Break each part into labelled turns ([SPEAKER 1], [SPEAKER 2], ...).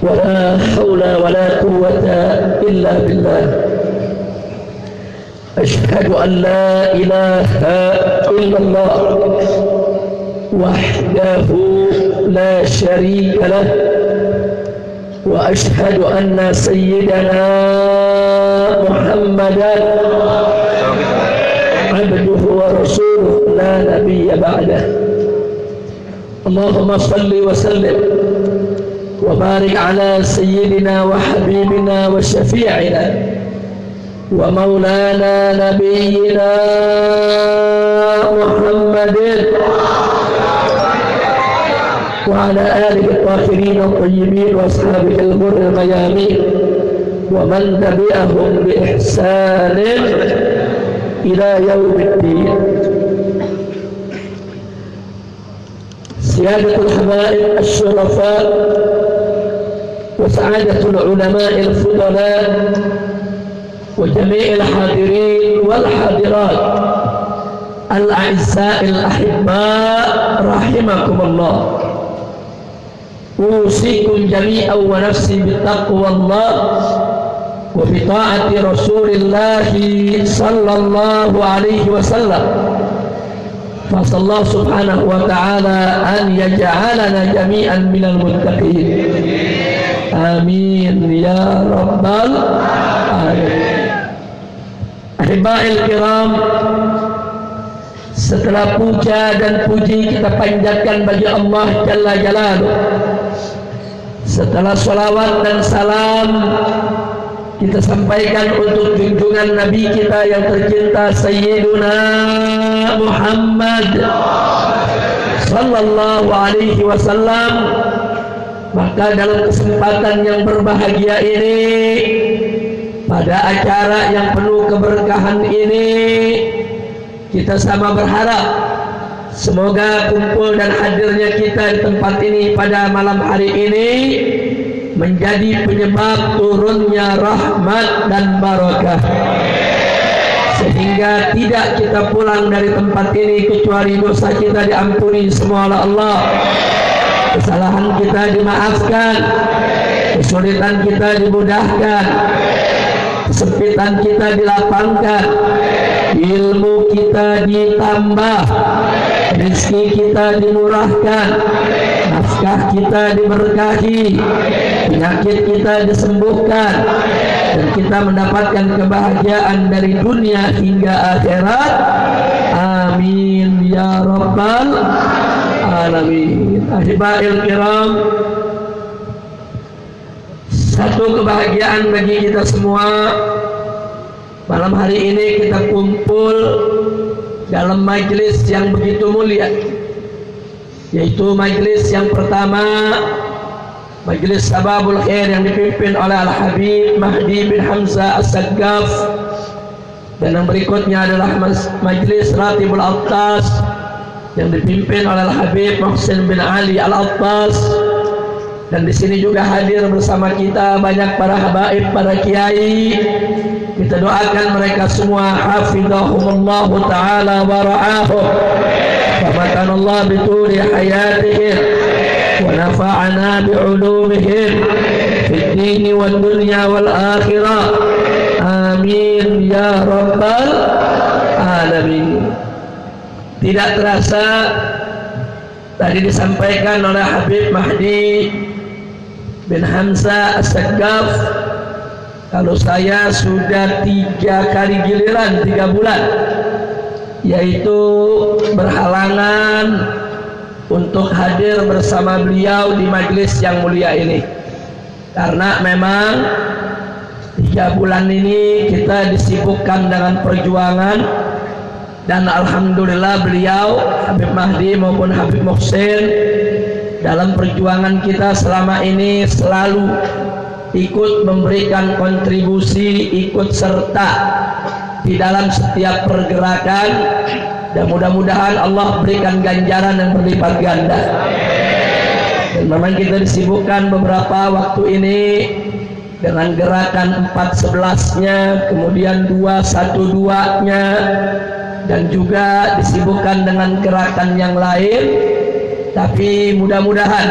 [SPEAKER 1] ولا حول ولا قوة إلا بالله. أشهد أن لا إله إلا الله وحده لا شريك له، وأشهد أن سيدنا محمدا عبده ورسوله لا نبي بعده. اللهم صل وسلم وبارك على سيدنا وحبيبنا وشفيعنا ومولانا نبينا محمد وعلى آله الطاهرين الطيبين وأصحابه الغر الميامين ومن تبعهم بإحسان إلى يوم الدين. سيادة الحبائب الشرفاء وسعادة العلماء الفضلاء وجميع الحاضرين والحاضرات الأعزاء الأحباء رحمكم الله، أوصيكم جميعا ونفسي بتقوى الله وبطاعة رسول الله صلى الله عليه وسلم. فأسأل الله سبحانه وتعالى أن يجعلنا جميعا من المتقين. آمين يا رب العالمين. Ahiba'il kiram, setelah puja dan puji kita panjatkan bagi Allah Jalla Jalaluh, setelah salawat dan salam kita sampaikan untuk junjungan Nabi kita yang tercinta Sayyiduna Muhammad sallallahu alaihi wasallam, maka dalam kesempatan yang berbahagia ini, pada acara yang penuh keberkahan ini, kita sama berharap semoga kumpul dan hadirnya kita di tempat ini pada malam hari ini menjadi penyebab turunnya rahmat dan barakah, sehingga tidak kita pulang dari tempat ini kecuali dosa kita diampuni semua oleh Allah, kesalahan kita dimaafkan, kesulitan kita dimudahkan, kesempitan kita dilapangkan, ilmu kita ditambah, rezeki kita dimurahkan, nafkah kita diberkahi, penyakit kita disembuhkan, dan kita mendapatkan kebahagiaan dari dunia hingga akhirat. Amin ya rabbal alamin. Ahiba'il kiram, satu kebahagiaan bagi kita semua, malam hari ini kita kumpul dalam majelis yang begitu mulia, yaitu majelis yang pertama, majelis Sababul Khair yang dipimpin oleh Al-Habib Mahdi bin Hamzah As-Saggaf, dan yang berikutnya adalah majelis Ratibul Attas yang dipimpin oleh Al-Habib Muhsin bin Ali Al-Attas. Dan di sini juga hadir bersama kita banyak para habaib, para kiai. Kita doakan mereka semua hafizahumullah ta'ala wa ra'ahum, wa makanallah bituri hayatihim, wa nafa'ana bi'ulumihim fid dini wal dunya wal akhirah. Amin ya rabbal alamin. Tidak terasa tadi disampaikan oleh Habib Mahdi bin Hamzah As-Saggaf, kalau saya sudah 3 kali giliran 3 bulan, yaitu berhalangan untuk hadir bersama beliau di majelis yang mulia ini, karena memang 3 bulan ini kita disibukkan dengan perjuangan. Dan alhamdulillah beliau Habib Mahdi maupun Habib Muhsin dalam perjuangan kita selama ini selalu ikut memberikan kontribusi, ikut serta di dalam setiap pergerakan, dan mudah-mudahan Allah berikan ganjaran yang berlipat ganda. Dan memang kita disibukkan beberapa waktu ini dengan gerakan 4-11-nya, kemudian 2-1-2-nya, dan juga disibukkan dengan gerakan yang lain. Tapi mudah-mudahan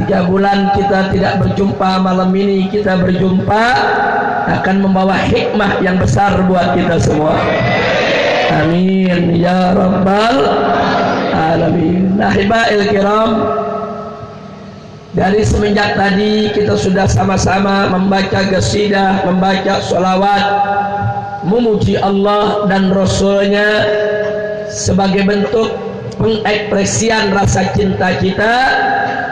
[SPEAKER 1] 3 bulan kita tidak berjumpa, malam ini kita berjumpa, akan membawa hikmah yang besar buat kita semua. Amin ya rabbal alamin. Ahibail kiram, dari semenjak tadi kita sudah sama-sama membaca qasidah, membaca sholawat, memuji Allah dan Rasulnya sebagai bentuk pengekspresian rasa cinta kita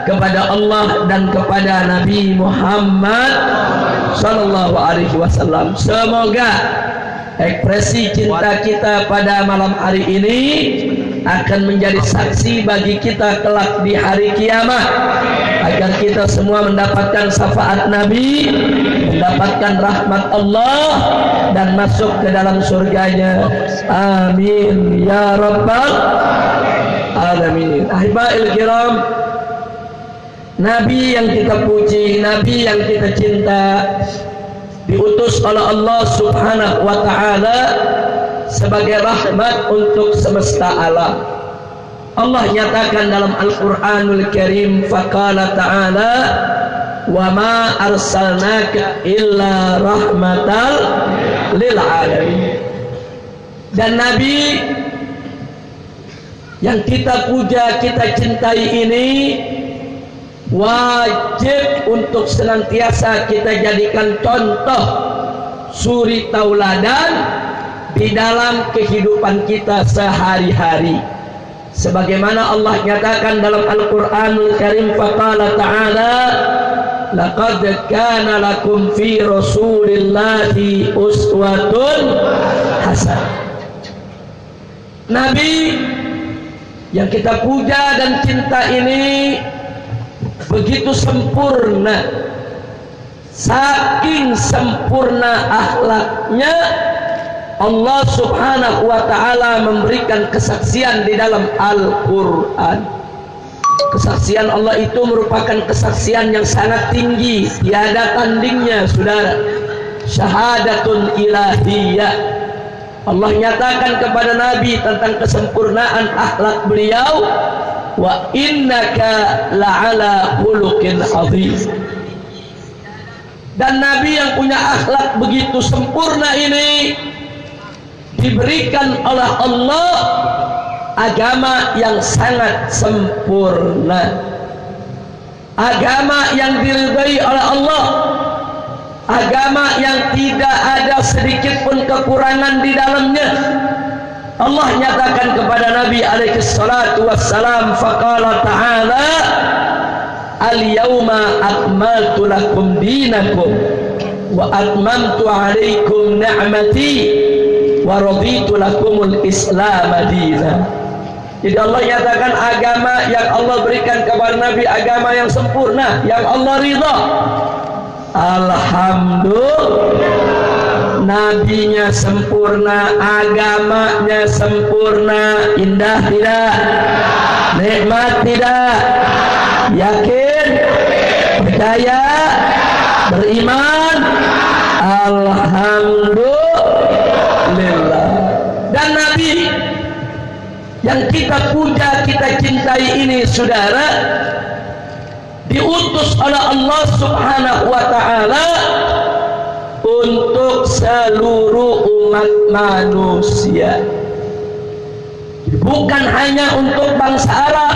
[SPEAKER 1] kepada Allah dan kepada Nabi Muhammad sallallahu alaihi wasallam. Semoga ekspresi cinta kita pada malam hari ini akan menjadi saksi bagi kita kelak di hari kiamat, agar kita semua mendapatkan syafaat Nabi, mendapatkan rahmat Allah dan masuk ke dalam surganya. Amin ya rabbal alamin. Ahibail kiram, Nabi yang kita puji, Nabi yang kita cinta, diutus oleh Allah subhanahu wa ta'ala sebagai rahmat untuk semesta alam. Allah nyatakan dalam Al-Quranul Karim, faqala ta'ala, wa ma arsalnaka illa rahmatal lil alamin. Dan Nabi yang kita puja, kita cintai ini wajib untuk senantiasa kita jadikan contoh suri tauladan di dalam kehidupan kita sehari-hari. Sebagaimana Allah nyatakan dalam Al-Quranul Karim, faqala ta'ala, laqad kana lakum fi rasulillahi uswatun hasanah. Nabi yang kita puja dan cinta ini begitu sempurna, saking sempurna akhlaknya, Allah subhanahu wa ta'ala memberikan kesaksian di dalam Al-Quran. Kesaksian Allah itu merupakan kesaksian yang sangat tinggi, tiada tandingnya saudara. Syahadatun ilahiyah. Allah nyatakan kepada Nabi tentang kesempurnaan akhlak beliau, wa innaka la'ala khuluqin azim. Dan Nabi yang punya akhlak begitu sempurna ini diberikan oleh Allah agama yang sangat sempurna, agama yang diridhai oleh Allah, agama yang tidak ada sedikit pun kekurangan di dalamnya. Allah nyatakan kepada Nabi alaihi salatu wassalam, faqala ta'ala, al-yawma akmaltu lakum dinakum wa atmamtu alaikum ni'mati wa raditu lakumul islam madina. Jadi Allah nyatakan agama yang Allah berikan kepada Nabi agama yang sempurna, yang Allah ridha. Alhamdulillah, nabinya sempurna, agamanya sempurna. Indah tidak? Nikmat tidak? Yakin? Percaya? Beriman? Alhamdulillah. Dan Nabi yang kita puja, kita cintai ini saudara, diutus oleh Allah subhanahu wa ta'ala untuk seluruh umat manusia, bukan hanya untuk bangsa Arab,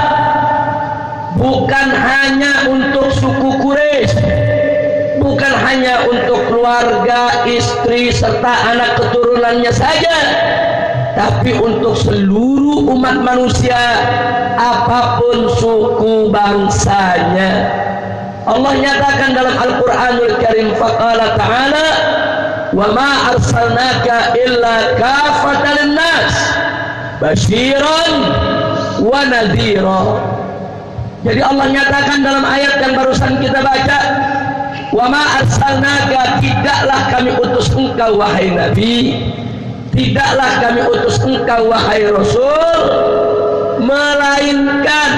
[SPEAKER 1] bukan hanya untuk suku Quraisy, bukan hanya untuk keluarga, istri serta anak keturunannya saja, tapi untuk seluruh umat manusia, apapun suku bangsanya. Allah nyatakan dalam Al-Quranul Karim, faqala ta'ala, wa ma arsalnaka illa kafatan linnas basyiran wa nadhira. Jadi Allah nyatakan dalam ayat yang barusan kita baca, wa ma arsalnaka, tidaklah kami utus engkau wahai Nabi, tidaklah kami utus engkau wahai Rasul, melainkan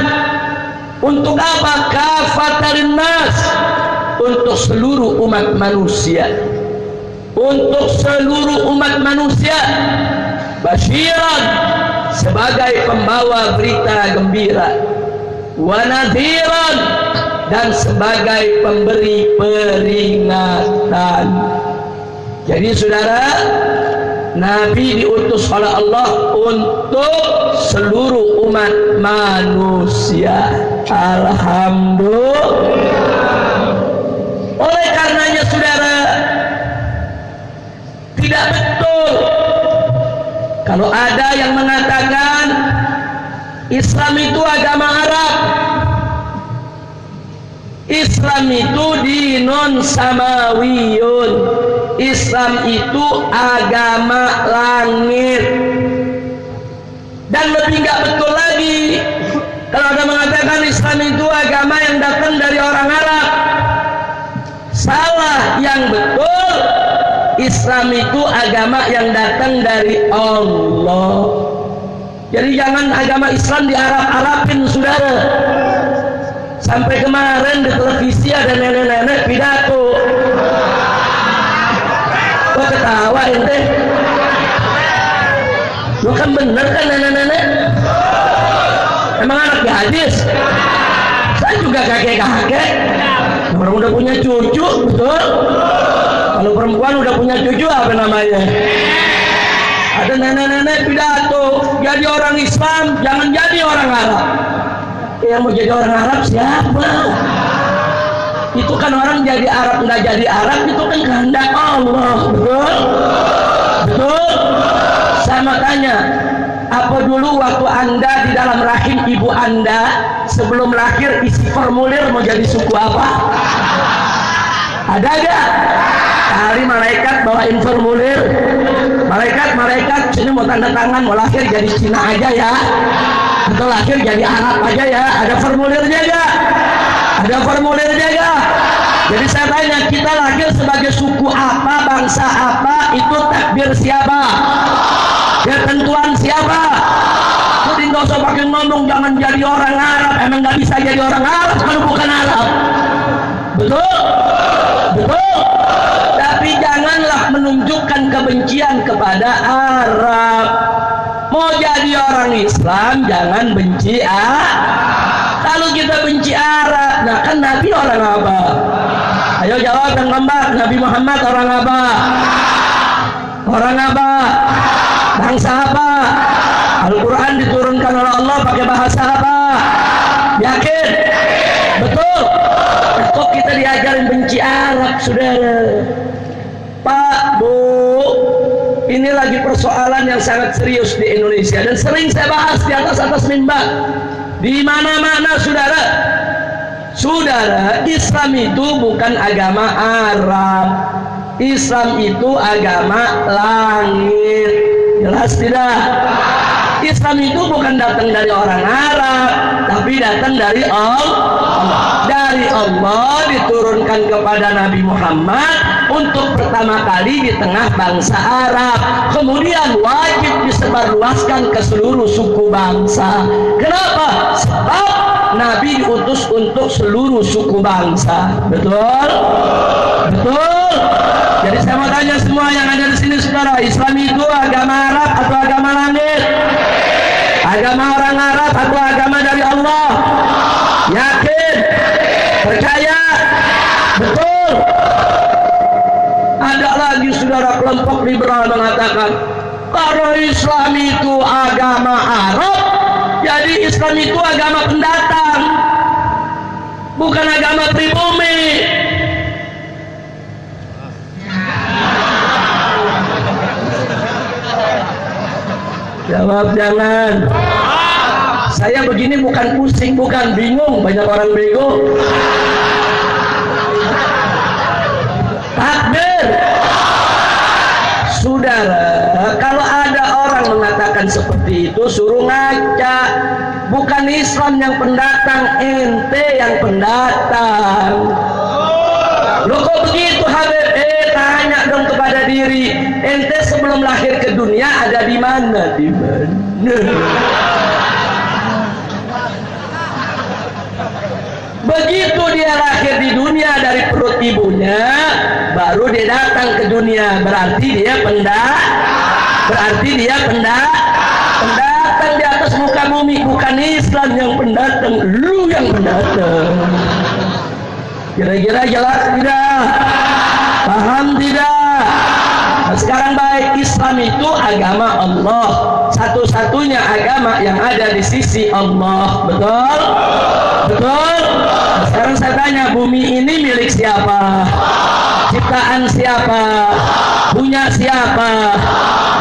[SPEAKER 1] untuk apa? Kafatan linnas, untuk seluruh umat manusia, untuk seluruh umat manusia. Basyiran, sebagai pembawa berita gembira, wa nadhiran, dan sebagai pemberi peringatan. Jadi saudara, Nabi diutus oleh Allah untuk seluruh umat manusia. Alhamdulillah. Oleh karenanya saudara, tidak betul kalau ada yang mengatakan Islam itu agama Arab, Islam itu dinun samawiyun, Islam itu agama langit. Dan lebih nggak betul lagi kalau ada mengatakan Islam itu agama yang datang dari orang Arab. Salah, yang betul Islam itu agama yang datang dari Allah. Jadi jangan agama Islam diarab-arabin saudara. Sampai kemarin di televisi ada nenek-nenek pidato. Kok ketawa ente? Lu kan bener kan nenek-nenek? Emang anak gadis? Saya juga kakek-kakek. Orang udah punya cucu, betul? Kalau perempuan udah punya cucu apa namanya? Ada nenek-nenek pidato, jadi orang Islam, jangan jadi orang Arab. Yang mau jadi orang Arab siapa? Itu kan orang jadi Arab nggak jadi Arab, itu kan kehendak Allah, betul? Betul? Saya mau tanya, apa dulu waktu Anda di dalam rahim ibu Anda sebelum lahir isi formulir mau jadi suku apa? Ada gak? Kali malaikat bawain formulir, malaikat sini mau tanda tangan, mau lahir jadi Cina aja ya, atau lahir jadi Arab aja ya, ada formulirnya gak? Ada formulirnya gak? Jadi saya tanya, kita lahir sebagai suku apa, bangsa apa, itu takdir siapa? Ketentuan siapa? Jadi nggak usah pakai ngomong jangan jadi orang Arab. Emang nggak bisa jadi orang Arab kalau bukan Arab. Betul? Betul? Tapi janganlah menunjukkan kebencian kepada Arab. Mau jadi orang Islam jangan benci Kalau kita benci Arab, nah kan Nabi orang apa? Ayo jawab yang lembat. Nabi Muhammad orang apa? Orang apa? Bangsa apa? Al-Quran diturunkan oleh Allah pakai bahasa apa? Yakin? Betul? Kok kita diajarin benci Arab, saudara? Pak, Bu, ini lagi persoalan yang sangat serius di Indonesia dan sering saya bahas di atas mimbar. Di mana-mana, saudara. Saudara, Islam itu bukan agama Arab. Islam itu agama langit. Jelas tidak? Islam itu bukan datang dari orang Arab, tapi datang dari Allah. Dari Allah diturunkan kepada Nabi Muhammad untuk pertama kali di tengah bangsa Arab. Kemudian wajib disebarluaskan ke seluruh suku bangsa. Kenapa? Sebab Nabi diutus untuk seluruh suku bangsa. Betul? Betul? Jadi saya mau tanya semua yang ada di sini, saudara, Islam itu agama Arab atau agama langit? Agama orang Arab atau agama dari Allah? Yakin? Percaya? Betul? Ada lagi saudara kelompok liberal mengatakan kalau Islam itu agama Arab, jadi Islam itu agama pendatang, bukan agama pribumi. Jawab jangan. Saya begini bukan pusing, bukan bingung, banyak orang bego. Takbir. Saudara, kalau ada orang mengatakan seperti itu, suruh ngaca. Bukan Islam yang pendatang, ente yang pendatang. Loh kok begitu Habib? Tanya dong kepada diri, ente sebelum lahir ke dunia ada di mana? Di mana? Begitu dia lahir di dunia dari perut ibunya, baru dia datang ke dunia. Berarti dia pendatang di atas muka bumi. Bukan Islam yang pendatang, lu yang pendatang. Kira-kira jelas tidak? Paham tidak? Nah, sekarang baik, Islam itu agama Allah, satu-satunya agama yang ada di sisi Allah. Betul? Betul? Nah, sekarang saya tanya, bumi ini milik siapa? Ciptaan siapa? Punya siapa?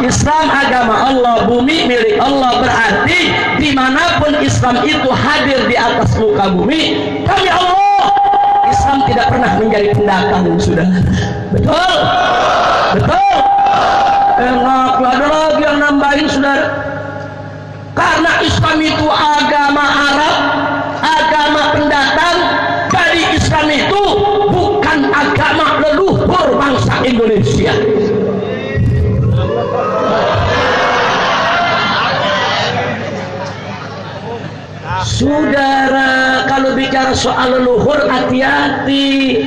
[SPEAKER 1] Islam agama Allah, bumi milik Allah, berarti dimanapun Islam itu hadir di atas muka bumi, kami Allah. Islam tidak pernah menjadi pendatang, sudah. Betul? Betul? Enak, ada lagi yang nambahin, saudara. Karena Islam itu agama Arab, agama pendatang, jadi Islam itu bukan agama leluhur bangsa Indonesia. Saudara, kalau bicara soal leluhur, hati-hati,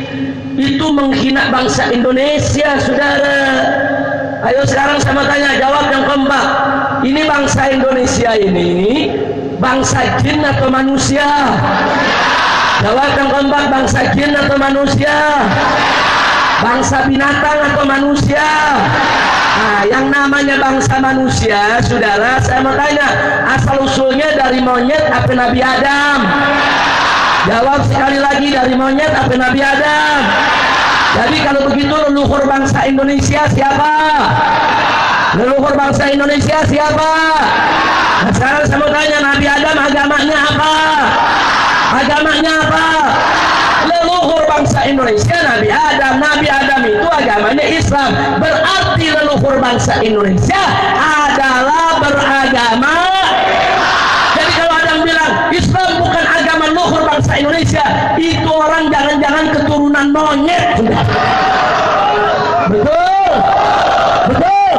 [SPEAKER 1] itu menghina bangsa Indonesia, saudara. Ayo sekarang sama tanya, jawab yang keempat. Ini bangsa Indonesia ini bangsa jin atau manusia? Jawab yang keempat, bangsa jin atau manusia? Bangsa binatang atau manusia? Nah, yang namanya bangsa manusia, saudara, saya mau tanya, asal usulnya dari monyet apa Nabi Adam? Jawab sekali lagi, dari monyet apa Nabi Adam? Jadi kalau begitu leluhur bangsa Indonesia siapa? Leluhur bangsa Indonesia siapa? Nah, sekarang saya mau tanya, Nabi Adam agamanya apa? Agamanya apa? Leluhur bangsa Indonesia Nabi Adam. Nabi Adam itu agamanya Islam. Berarti leluhur bangsa Indonesia adalah beragama. Jadi kalau ada yang bilang Islam bukan agama leluhur bangsa Indonesia, itu orang jangan-jangan keturunan monyet. Betul? Betul?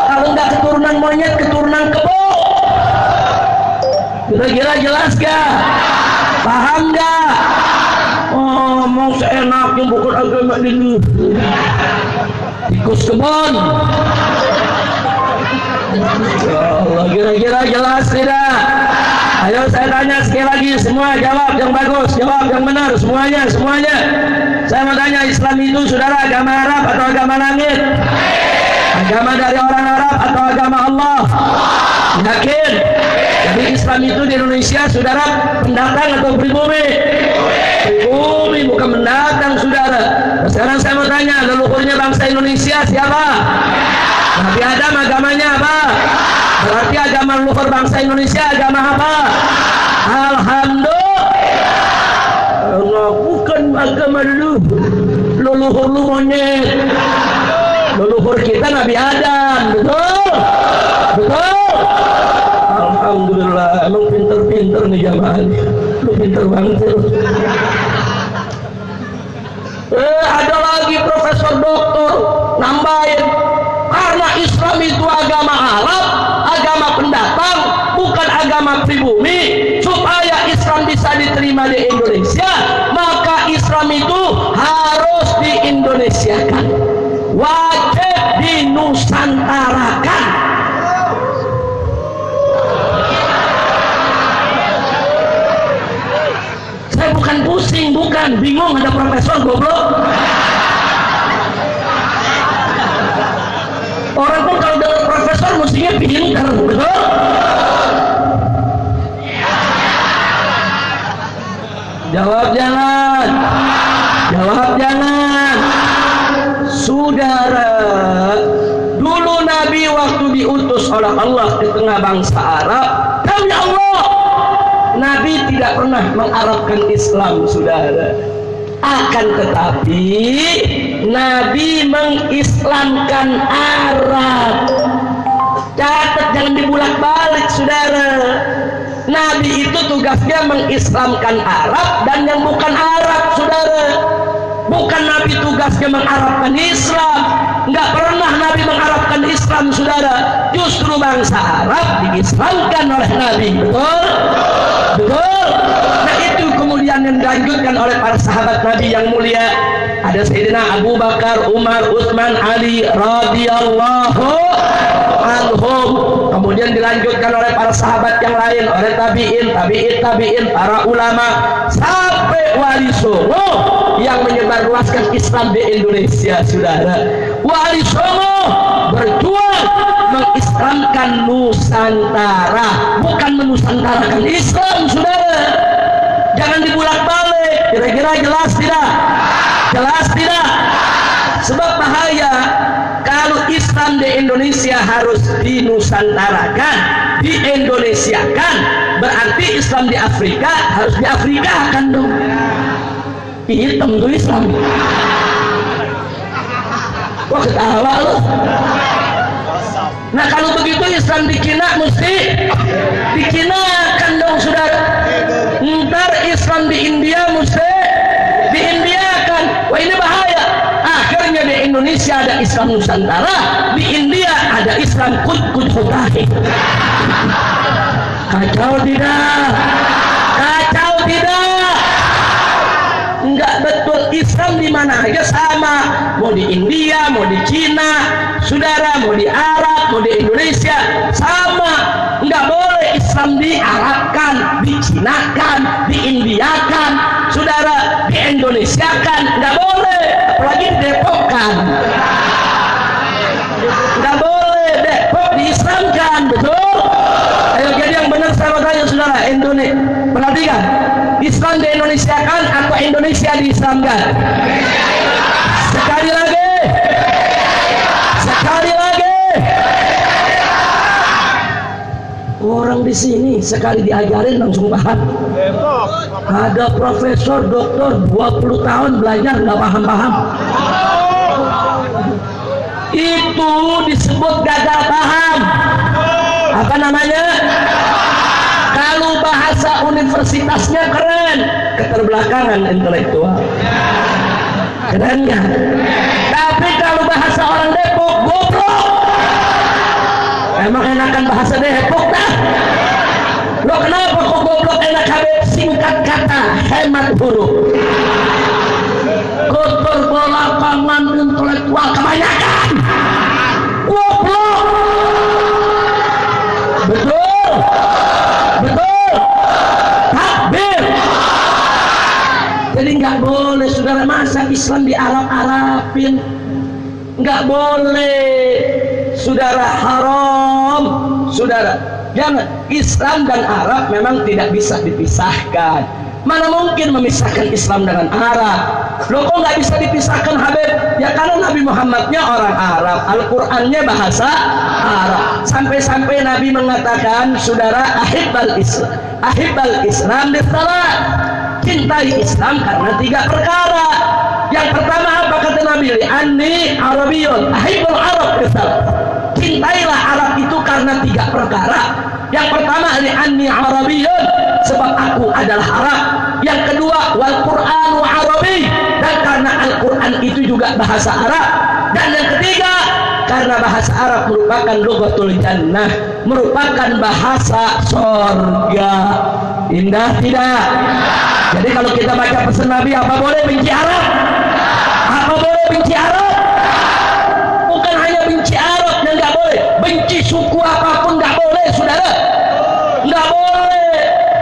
[SPEAKER 1] Kalau nggak keturunan monyet, keturunan kebo. Kira-kira jelas gak? Paham gak? Oh, mau seenaknya bukan agama ini. Tikus kebon. Ya Allah, kira-kira jelas tidak? Ayo saya tanya sekali lagi, semua jawab yang bagus, jawab yang benar, semuanya. Saya mau tanya, Islam itu saudara agama Arab atau agama langit? Agama dari orang Arab atau agama Allah? Yakin? Jadi Islam itu di Indonesia saudara pendatang atau pribumi? Pribumi, bukan pendatang, saudara. Sekarang saya mau tanya, leluhurnya bangsa Indonesia siapa? Nabi Adam agamanya apa? Berarti agama leluhur bangsa Indonesia agama apa? Alhamdulillah. Bukan agama leluhur lu monyet. Leluhur kita Nabi Adam. Betul? Betul? Alhamdulillah. Emang pinter-pinter nih jamaah. Lu pinter banget ya. Ada lagi profesor doktor nambahin, karena Islam itu agama Arab, agama pendatang, bukan agama pribumi. Supaya Islam bisa diterima di Indonesia, maka Islam itu harus di-Indonesiakan, wajib dinusantarakan. Saya bukan pusing, bukan bingung ada profesor goblok. Orang pun kalau dengar profesor mestinya pintar, betul? Jawab jangan. Jawab jangan. Saudara, dulu Nabi waktu diutus oleh Allah di tengah bangsa Arab, demi Allah, Nabi tidak pernah mengarabkan Islam, saudara. Akan tetapi Nabi mengislamkan Arab. Catat, jangan dibulak-balik, saudara. Nabi itu tugasnya mengislamkan Arab dan yang bukan Arab, saudara. Bukan Nabi tugasnya mengarabkan Islam. Nggak pernah Nabi mengarabkan Islam, saudara. Justru bangsa Arab diislamkan oleh Nabi. Betul? Betul? Nah, itu kemudian yang dilanjutkan oleh para sahabat Nabi yang mulia. Ada Sayyidina Abu Bakar, Umar, Utsman, Ali radhiyallahu anhum. Kemudian kemudian dilanjutkan oleh para sahabat yang lain, oleh tabi'in, para ulama, sampai Wali Songo yang menyebarluaskan Islam di Indonesia. Saudara, Wali Songo berjuang mengislamkan Nusantara, bukan menusantarakan Islam. Saudara, jangan dibulak-balik. Kira-kira jelas tidak? Jelas tidak? Sebab bahaya kalau Islam di Indonesia harus dinusantarakan, di-Indonesiakan, berarti Islam di Afrika harus di Afrikakan dong. Hitam tuh Islam. Wah, ketawa loh. Nah, kalau begitu Islam di Cina mesti dikinakan dong, saudara. Ntar Islam di India mesti diindiakan. Wah, ini bahaya. Akhirnya di Indonesia ada Islam Nusantara, di India ada Islam Kut-Kut-Kutahi. Kacau tidak? Kacau tidak? Enggak betul. Islam di mana aja sama, mau di India, mau di Cina, saudara, mau di Arab, mau di Indonesia, sama. Enggak boleh Islam diarabkan, dicinakan, diindiakan, saudara, di Indonesiakan, enggak boleh. Apalagi Depokkan, enggak boleh. Depok diislamkan, betul? Ayo jadi yang benar sama saya, saudara. Indonesia, perhatikan, Islam di Indonesia kan atau Indonesia diislamkan? Sekali lagi, sekali lagi. Orang di sini sekali diajarin langsung paham. Ada profesor, doktor 20 tahun belajar nggak paham-paham. Itu disebut gagal paham. Apa namanya? Kalau bahasa universitasnya keren, keterbelakangan intelektual. Keren nggak? Tapi kalau bahasa orang Depok, goblok. Emang enakan bahasa Depok dah? Lo kenapa kok goblok? Enak habis singkat kata, hemat huruf. Keterbelakangan intelektual kebanyakan. Goblok. Betul. Betul. Takbir. Jadi nggak boleh, saudara, masa Islam di Arab-Arabin. Nggak boleh, saudara, haram. Saudara, jangan. Islam dan Arab memang tidak bisa dipisahkan. Mana mungkin memisahkan Islam dengan Arab? Loh, kok nggak bisa dipisahkan, Habib? Ya karena Nabi Muhammadnya orang Arab, Al-Qurannya bahasa Arab. Sampai-sampai Nabi mengatakan, saudara, ahibbal Islam bisalat. Cintai Islam karena 3 perkara. Yang pertama apa kata Nabi? Li'anni Arabiyun ahibbul Arab bisalat. Cintailah Arab itu karena 3 perkara. Yang pertama, li'anni Arabiyun, sebab aku adalah Arab. Yang kedua, wal Qur'an wa Arabi, dan karena Al-Quran itu juga bahasa Arab. Dan yang ketiga, karena bahasa Arab merupakan lughatul jannah, merupakan bahasa surga. Indah tidak? Jadi kalau kita baca pesan Nabi, apa boleh benci Arab? Apa boleh benci Arab? Bukan hanya benci Arab yang nggak boleh, benci suku apapun nggak boleh, saudara. Nggak boleh.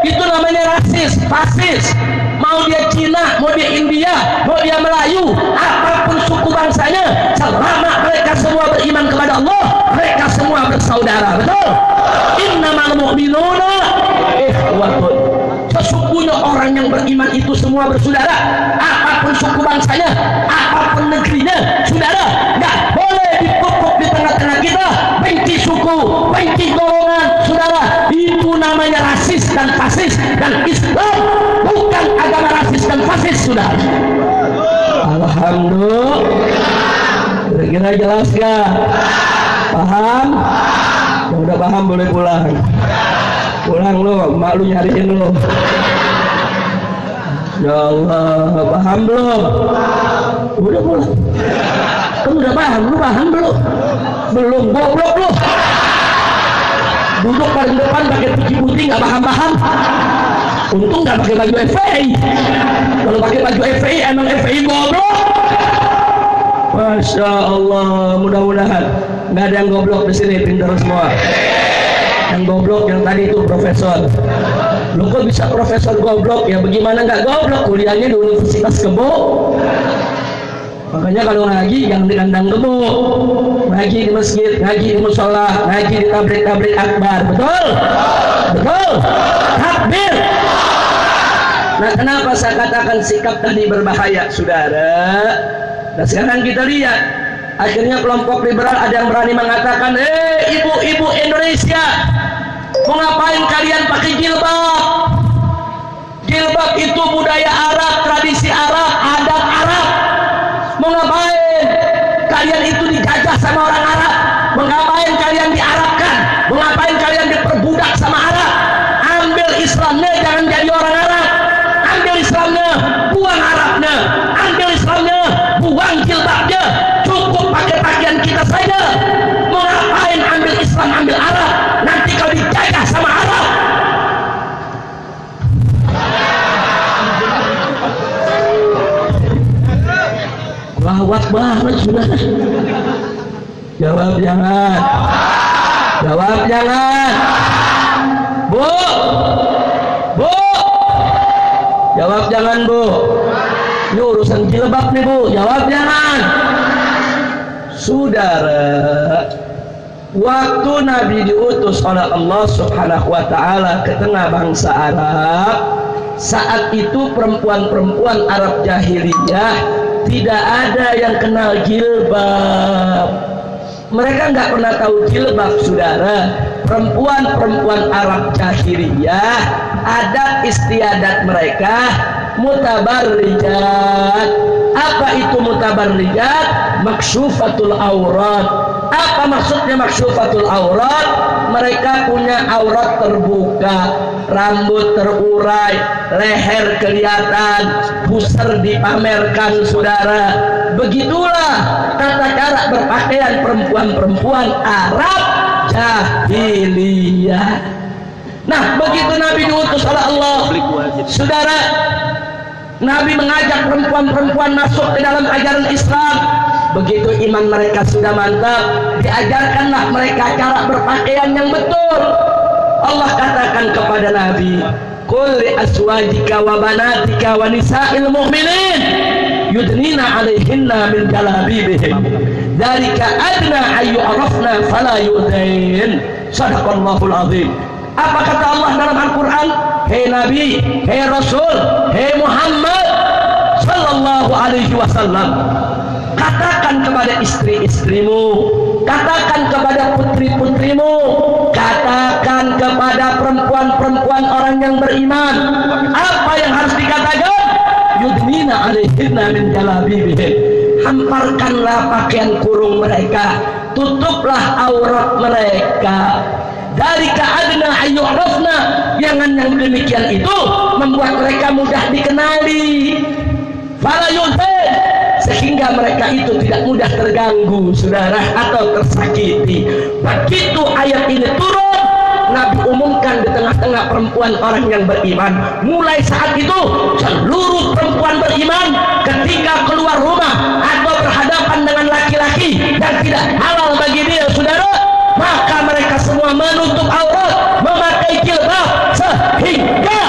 [SPEAKER 1] Itu namanya rasis, fasis. Mau dia Cina, mau dia India, mau dia Melayu, apapun suku bangsanya, selama mereka semua beriman kepada Allah, mereka semua bersaudara. Betul? Innamal mu'minuna ikhwatun. Sesungguhnya orang yang beriman itu semua bersaudara. Apapun suku bangsanya, apapun negerinya, saudara. Nggak boleh dipupuk di tengah-tengah kita benci suku, benci golongan, saudara. Itu namanya rasis dan fasis. Dan Islam bukan agama rasis dan fasis, saudara. Alhamdulillah. Kira-kira jelas gak? Paham? Ya udah paham, boleh pulang. Pulang lo, emak lu nyariin lo. Ya Allah, paham belum? Udah pulang. Kamu udah paham? Lu paham belum? Belum, goblok lu. Duduk paling depan pakai peci putih nggak paham-paham. Untung nggak pakai baju FPI. Kalau pakai baju FPI emang FPI goblok. Masya Allah, mudah-mudahan nggak ada yang goblok di sini, pintar semua. Yang goblok yang tadi itu profesor. Lu kok bisa profesor goblok? Ya bagaimana nggak goblok? Kuliahnya di Universitas Kebo. Makanya kalau ngaji jangan di kandang kebo, ngaji di masjid, ngaji di musola, ngaji di tablik akbar. Betul? Betul? Takbir. Nah, kenapa saya katakan sikap tadi berbahaya, saudara? Nah, sekarang kita lihat, akhirnya kelompok liberal ada yang berani mengatakan, ibu-ibu Indonesia, mau ngapain kalian pakai jilbab? Jilbab itu budaya Arab, tradisi Arab, adat Arab. Mau ngapain? Kalian itu dijajah sama orang Arab. Mau ngapain kalian diarabkan? Mau ngapain kalian diperbudak sama Arab? Ambil Islamnya, jangan jadi orang Arab. Ambil Islamnya, buang Arabnya. Ambil Islamnya, buang jilbabnya. Cukup pakai pakaian kita saja. Mau ngapain ambil Islam, ambil Arab? Nanti kalau dijajah sama Arab. Gawat banget sudah. Jawab jangan. Jawab jangan. Bu. Bu. Jawab jangan, Bu. Ini urusan jilbab nih, Bu. Jawab jangan. Saudara, waktu Nabi diutus oleh Allah Subhanahu wa taala ke tengah bangsa Arab, saat itu perempuan-perempuan Arab jahiliyah tidak ada yang kenal jilbab. Mereka nggak pernah tahu jilbab, saudara. Perempuan-perempuan Arab jahiliyah, adat istiadat mereka mutabarrijat. Apa itu mutabarrijat? Makshufatul aurat. Apa maksudnya makshufatul aurat? Mereka punya aurat terbuka, rambut terurai, leher kelihatan, pusar dipamerkan, saudara. Begitulah tata cara berpakaian perempuan-perempuan Arab jahiliyah. Nah, begitu Nabi diutus oleh Allah, saudara, Nabi mengajak perempuan-perempuan masuk ke dalam ajaran Islam. Begitu iman mereka sudah mantap, diajarkanlah mereka cara berpakaian yang betul. Allah katakan kepada Nabi, qul li azwajika wa banatika wa nisa'il mu'minin yudnina 'alaihinna min jalabibihim dzalika adna ayyu'rafna fala yu'dain. Shadaqallahul azim. Apa kata Allah dalam Al-Quran? Hei Nabi, hei Rasul, hei Muhammad sallallahu alaihi wasallam, katakan kepada istri-istrimu, katakan kepada putri-putrimu, katakan kepada perempuan-perempuan orang yang beriman, apa yang harus dikatakan? Yudnina alaihinna min jalabibihim. Hamparkanlah pakaian kurung mereka, tutuplah aurat mereka. Dari keadna ayyu'rafna, yang demikian itu membuat mereka mudah dikenali. Fala yu'dain, sehingga mereka itu tidak mudah terganggu, saudara, atau tersakiti. Begitu ayat ini turun, Nabi umumkan di tengah-tengah perempuan orang yang beriman. Mulai saat itu seluruh perempuan beriman ketika keluar rumah atau berhadapan dengan laki-laki dan tidak halal bagi dia, saudara, maka mereka semua menutup aurat, memakai jilbab, sehingga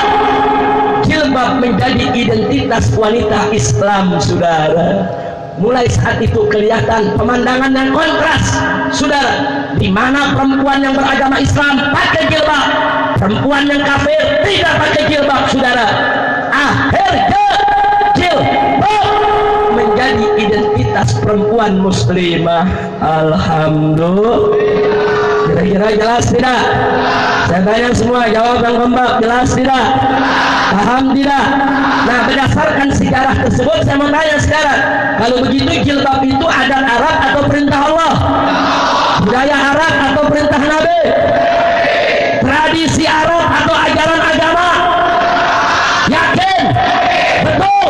[SPEAKER 1] jilbab menjadi identitas wanita Islam, saudara. Mulai saat itu kelihatan pemandangan yang kontras, saudara. Di mana perempuan yang beragama Islam pakai jilbab, perempuan yang kafir tidak pakai jilbab, saudara. Akhirnya jilbab menjadi identitas perempuan muslimah. Alhamdulillah. Kira-kira jelas tidak? Saya tanya semua, jawab yang kompak. Jelas tidak? Paham tidak? Nah, berdasarkan sejarah tersebut saya mau tanya sekarang, kalau begitu jilbab itu adat Arab atau perintah Allah? Budaya Arab atau perintah Nabi? Tradisi Arab atau ajaran agama? Yakin? Betul?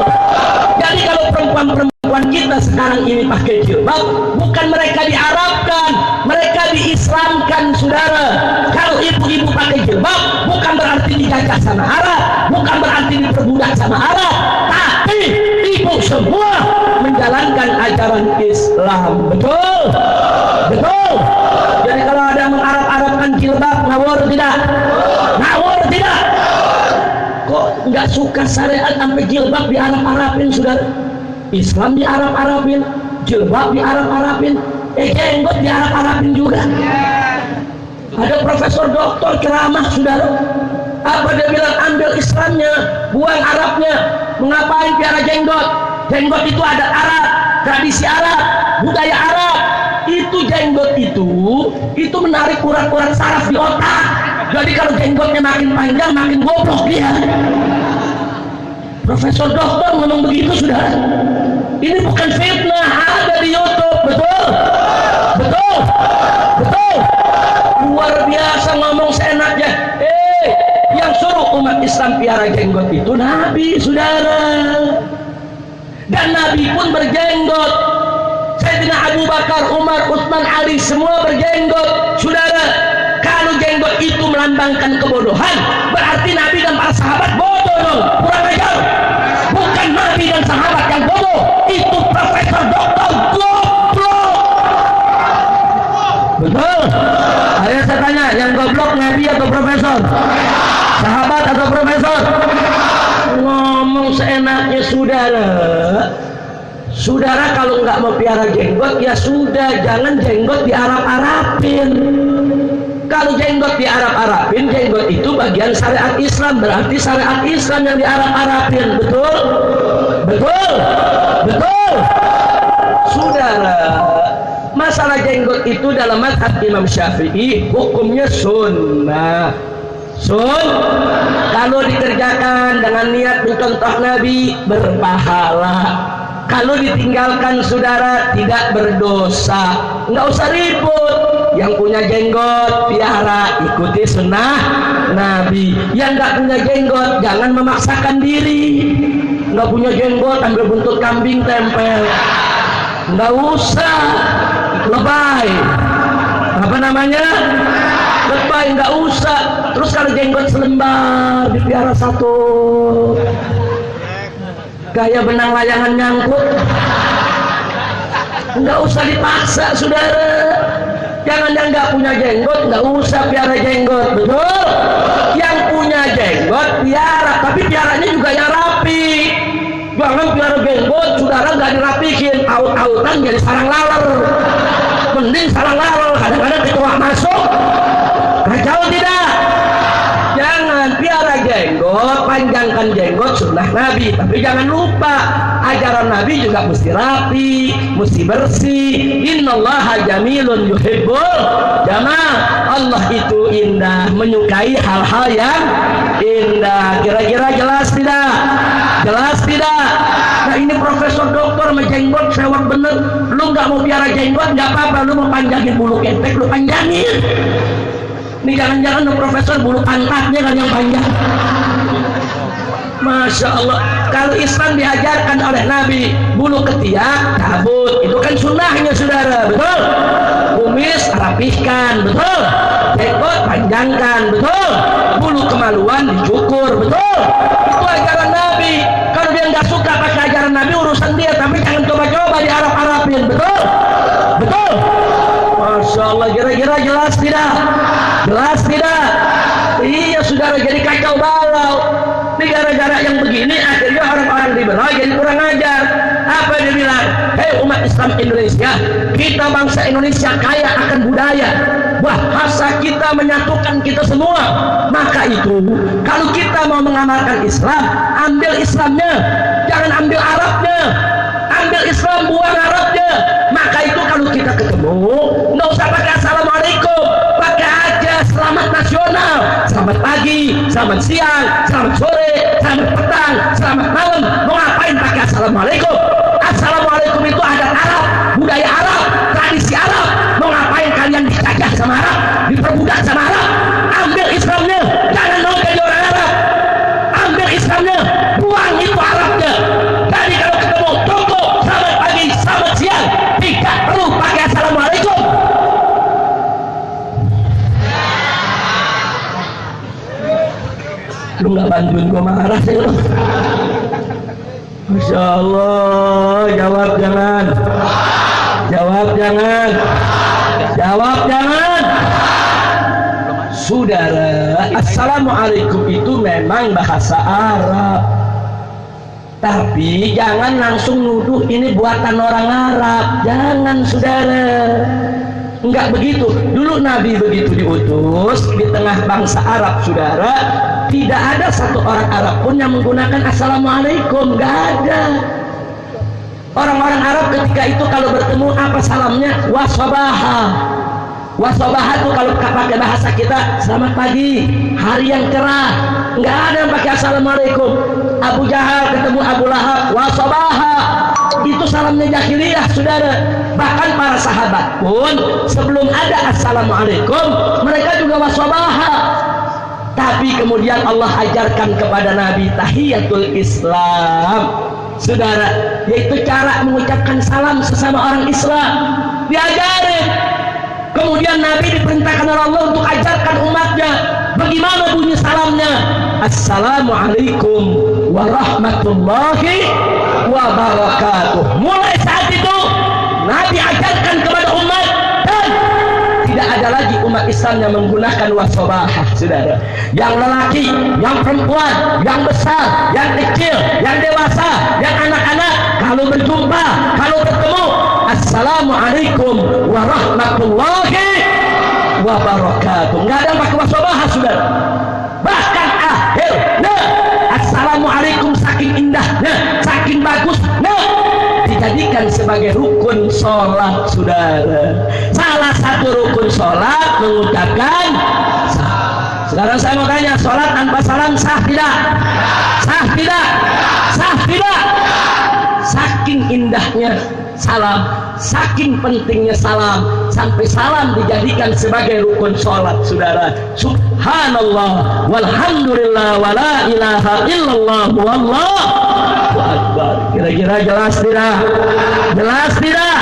[SPEAKER 1] Jadi kalau perempuan-perempuan kita sekarang ini pakai jilbab, bukan mereka diarabkan, mereka diislamkan, saudara. Kalau ibu-ibu pakai jilbab, bukan berarti dijajah sama Arab, bukan berarti diperbudak sama Arab, tapi ibu semua menjalankan ajaran Islam. Betul? Betul? Jadi kalau ada mengarab-arabkan jilbab, ngawur tidak? Ngawur tidak? Kok nggak suka syariat sampai jilbab di Arab-Arabin, saudara? Islam di Arab-Arabin, jilbab di Arab-Arabin, jenggot di Arab-Arabin juga. Ada profesor doktor ceramah, saudara. Apa dia bilang? Ambil Islamnya, buang Arabnya. Mengapain piara jenggot? Jenggot itu adat Arab, tradisi Arab, budaya Arab. Itu jenggot itu menarik urat-urat saraf di otak. Jadi kalau jenggotnya makin panjang, makin goblok dia. Profesor doktor ngomong begitu, saudara. Ini bukan fitnah, ada di YouTube. Betul? Betul? Betul? Luar biasa ngomong seenaknya. Yang suruh umat Islam piara jenggot itu Nabi, saudara. Dan Nabi pun berjenggot. Sayyidina Abu Bakar, Umar, Utsman, Ali semua berjenggot, saudara. Kalau jenggot itu melambangkan kebodohan, berarti Nabi dan para sahabat bodoh dong, kurang ajar. Bukan Nabi dan sahabat yang bodoh, itu profesor doktor goblok. Betul? Ayo saya tanya, yang goblok Nabi atau profesor? Sahabat atau profesor? Ngomong seenaknya, saudara. Saudara kalau nggak mau piara jenggot, ya sudah, jangan jenggot di Arab-Arabin. Kalau jenggot di Arab-Arabin, jenggot itu bagian syariat Islam, berarti syariat Islam yang di Arab-Arabin. Betul? Betul? Betul? Saudara, masalah jenggot itu dalam mazhab Imam Syafi'i hukumnya sunnah. Kalau dikerjakan dengan niat mencontoh Nabi, berpahala. Kalau ditinggalkan, saudara, tidak berdosa. Nggak usah ribut. Yang punya jenggot piara, ikuti sunnah Nabi. Yang nggak punya jenggot, jangan memaksakan diri. Nggak punya jenggot, ambil buntut kambing tempel. Nggak usah. Lebay. Apa namanya? Lebay, nggak usah. Terus kalau jenggot selembar dipiara satu, kayak benang layangan nyangkut, nggak usah dipaksa, saudara. Jangan yang nggak punya jenggot nggak usah piara jenggot, betul? Yang punya jenggot piara, tapi piaranya juga yang rapi. Jangan piara jenggot, saudara, nggak dirapihin, aut-autan jadi sarang laler. Mending sarang laler, kadang-kadang ketua masuk, kacau tidak? Jangan piara jenggot, panjangkan jenggot sunnah Nabi, tapi jangan lupa ajaran Nabi juga mesti rapi, mesti bersih. Innallaha jamilun yuhibbul jamal. Allah itu indah, menyukai hal-hal yang indah. Kira-kira jelas tidak? Jelas tidak? Nah ini profesor doktor sama jenggot sewak bener. Lu nggak mau piara jenggot nggak apa-apa, lu mau panjangin bulu ketek lu panjangin. Ini jangan-jangan profesor bulu pantatnya kan yang panjang. Masya Allah. Kalau Islam diajarkan oleh Nabi, bulu ketiak cabut, itu kan sunnahnya, saudara, betul? Kumis rapihkan, betul? Jenggot panjangkan, betul? Bulu kemaluan dicukur, betul? Itu ajaran Nabi. Kalau dia nggak suka pakai ajaran Nabi, urusan dia, tapi jangan coba-coba di Arab-Arabin, betul? Betul? Masya Allah. Kira-kira jelas tidak? Jelas tidak? Iya, saudara, jadi kacau balau. Ini gara-gara yang begini akhirnya orang-orang liberal jadi kurang ajar. Apa dia bilang? Hei umat Islam Indonesia, kita bangsa Indonesia kaya akan budaya, bahasa kita menyatukan kita semua. Maka itu kalau kita mau mengamalkan Islam, ambil Islamnya, jangan ambil Arabnya. Ambil Islam, buang Arabnya. Maka itu kalau kita ketemu, nggak usah pakai assalamualaikum, pakai aja selamat nasional, selamat pagi, selamat siang, selamat sore, selamat petang, selamat malam. Mau ngapain pakai assalamualaikum? Assalamualaikum itu adat Arab, budaya Arab, tradisi Arab. Mau ngapain kalian dijajah sama Arab, diperbudak sama Arab? Ambil Islamnya, jangan mau jadi orang Arab. Ambil Islamnya, buang itu Arabnya. Jadi kalau ketemu, tunggu, selamat pagi, selamat siang, tidak perlu pakai assalamualaikum. Lu nggak bantuin gua marah sih lu. Masya Allah. Jawab jangan. Jawab jangan. Jawab jangan. Saudara, assalamualaikum itu memang bahasa Arab, tapi jangan langsung nuduh ini buatan orang Arab. Jangan, saudara, enggak begitu. Dulu Nabi begitu diutus di tengah bangsa Arab, saudara, tidak ada satu orang Arab pun yang menggunakan assalamualaikum. Enggak ada. Orang-orang Arab ketika itu kalau bertemu apa salamnya? Wassabaha. Wassabaha itu kalau pakai bahasa kita selamat pagi, hari yang cerah. Enggak ada yang pakai assalamualaikum. Abu Jahal ketemu Abu Lahab, wassabaha. Itu salamnya jahiliyah, saudara. Bahkan para sahabat pun sebelum ada assalamualaikum mereka juga wassabaha. Tapi kemudian Allah ajarkan kepada Nabi tahiyatul Islam, saudara, yaitu cara mengucapkan salam sesama orang Islam. Diajarin. Kemudian Nabi diperintahkan oleh Allah untuk ajarkan umatnya bagaimana bunyi salamnya. Assalamualaikum warahmatullahi wabarakatuh. Mulai saat itu Nabi ajarkan kepada umat, dan tidak ada lagi umat Islam yang menggunakan wasabahah, saudara. Yang lelaki, yang perempuan, yang besar, yang kecil, yang dewasa, yang anak-anak, kalau berjumpa, kalau bertemu, assalamualaikum warahmatullahi wabarakatuh. Nggak ada yang pakai wasabahah, saudara. Bahkan akhirnya assalamualaikum saking indahnya, saking bagusnya, dijadikan sebagai rukun sholat, saudara. Salah satu rukun sholat mengucapkan salam. Sekarang saya mau tanya, sholat tanpa salam sah tidak? Sah tidak? Sah tidak? Saking indahnya salam, saking pentingnya salam, sampai salam dijadikan sebagai rukun sholat, saudara. Subhanallah walhamdulillah wala ilaha illallah wallahu akbar. Kira-kira jelas tidak? Jelas tidak?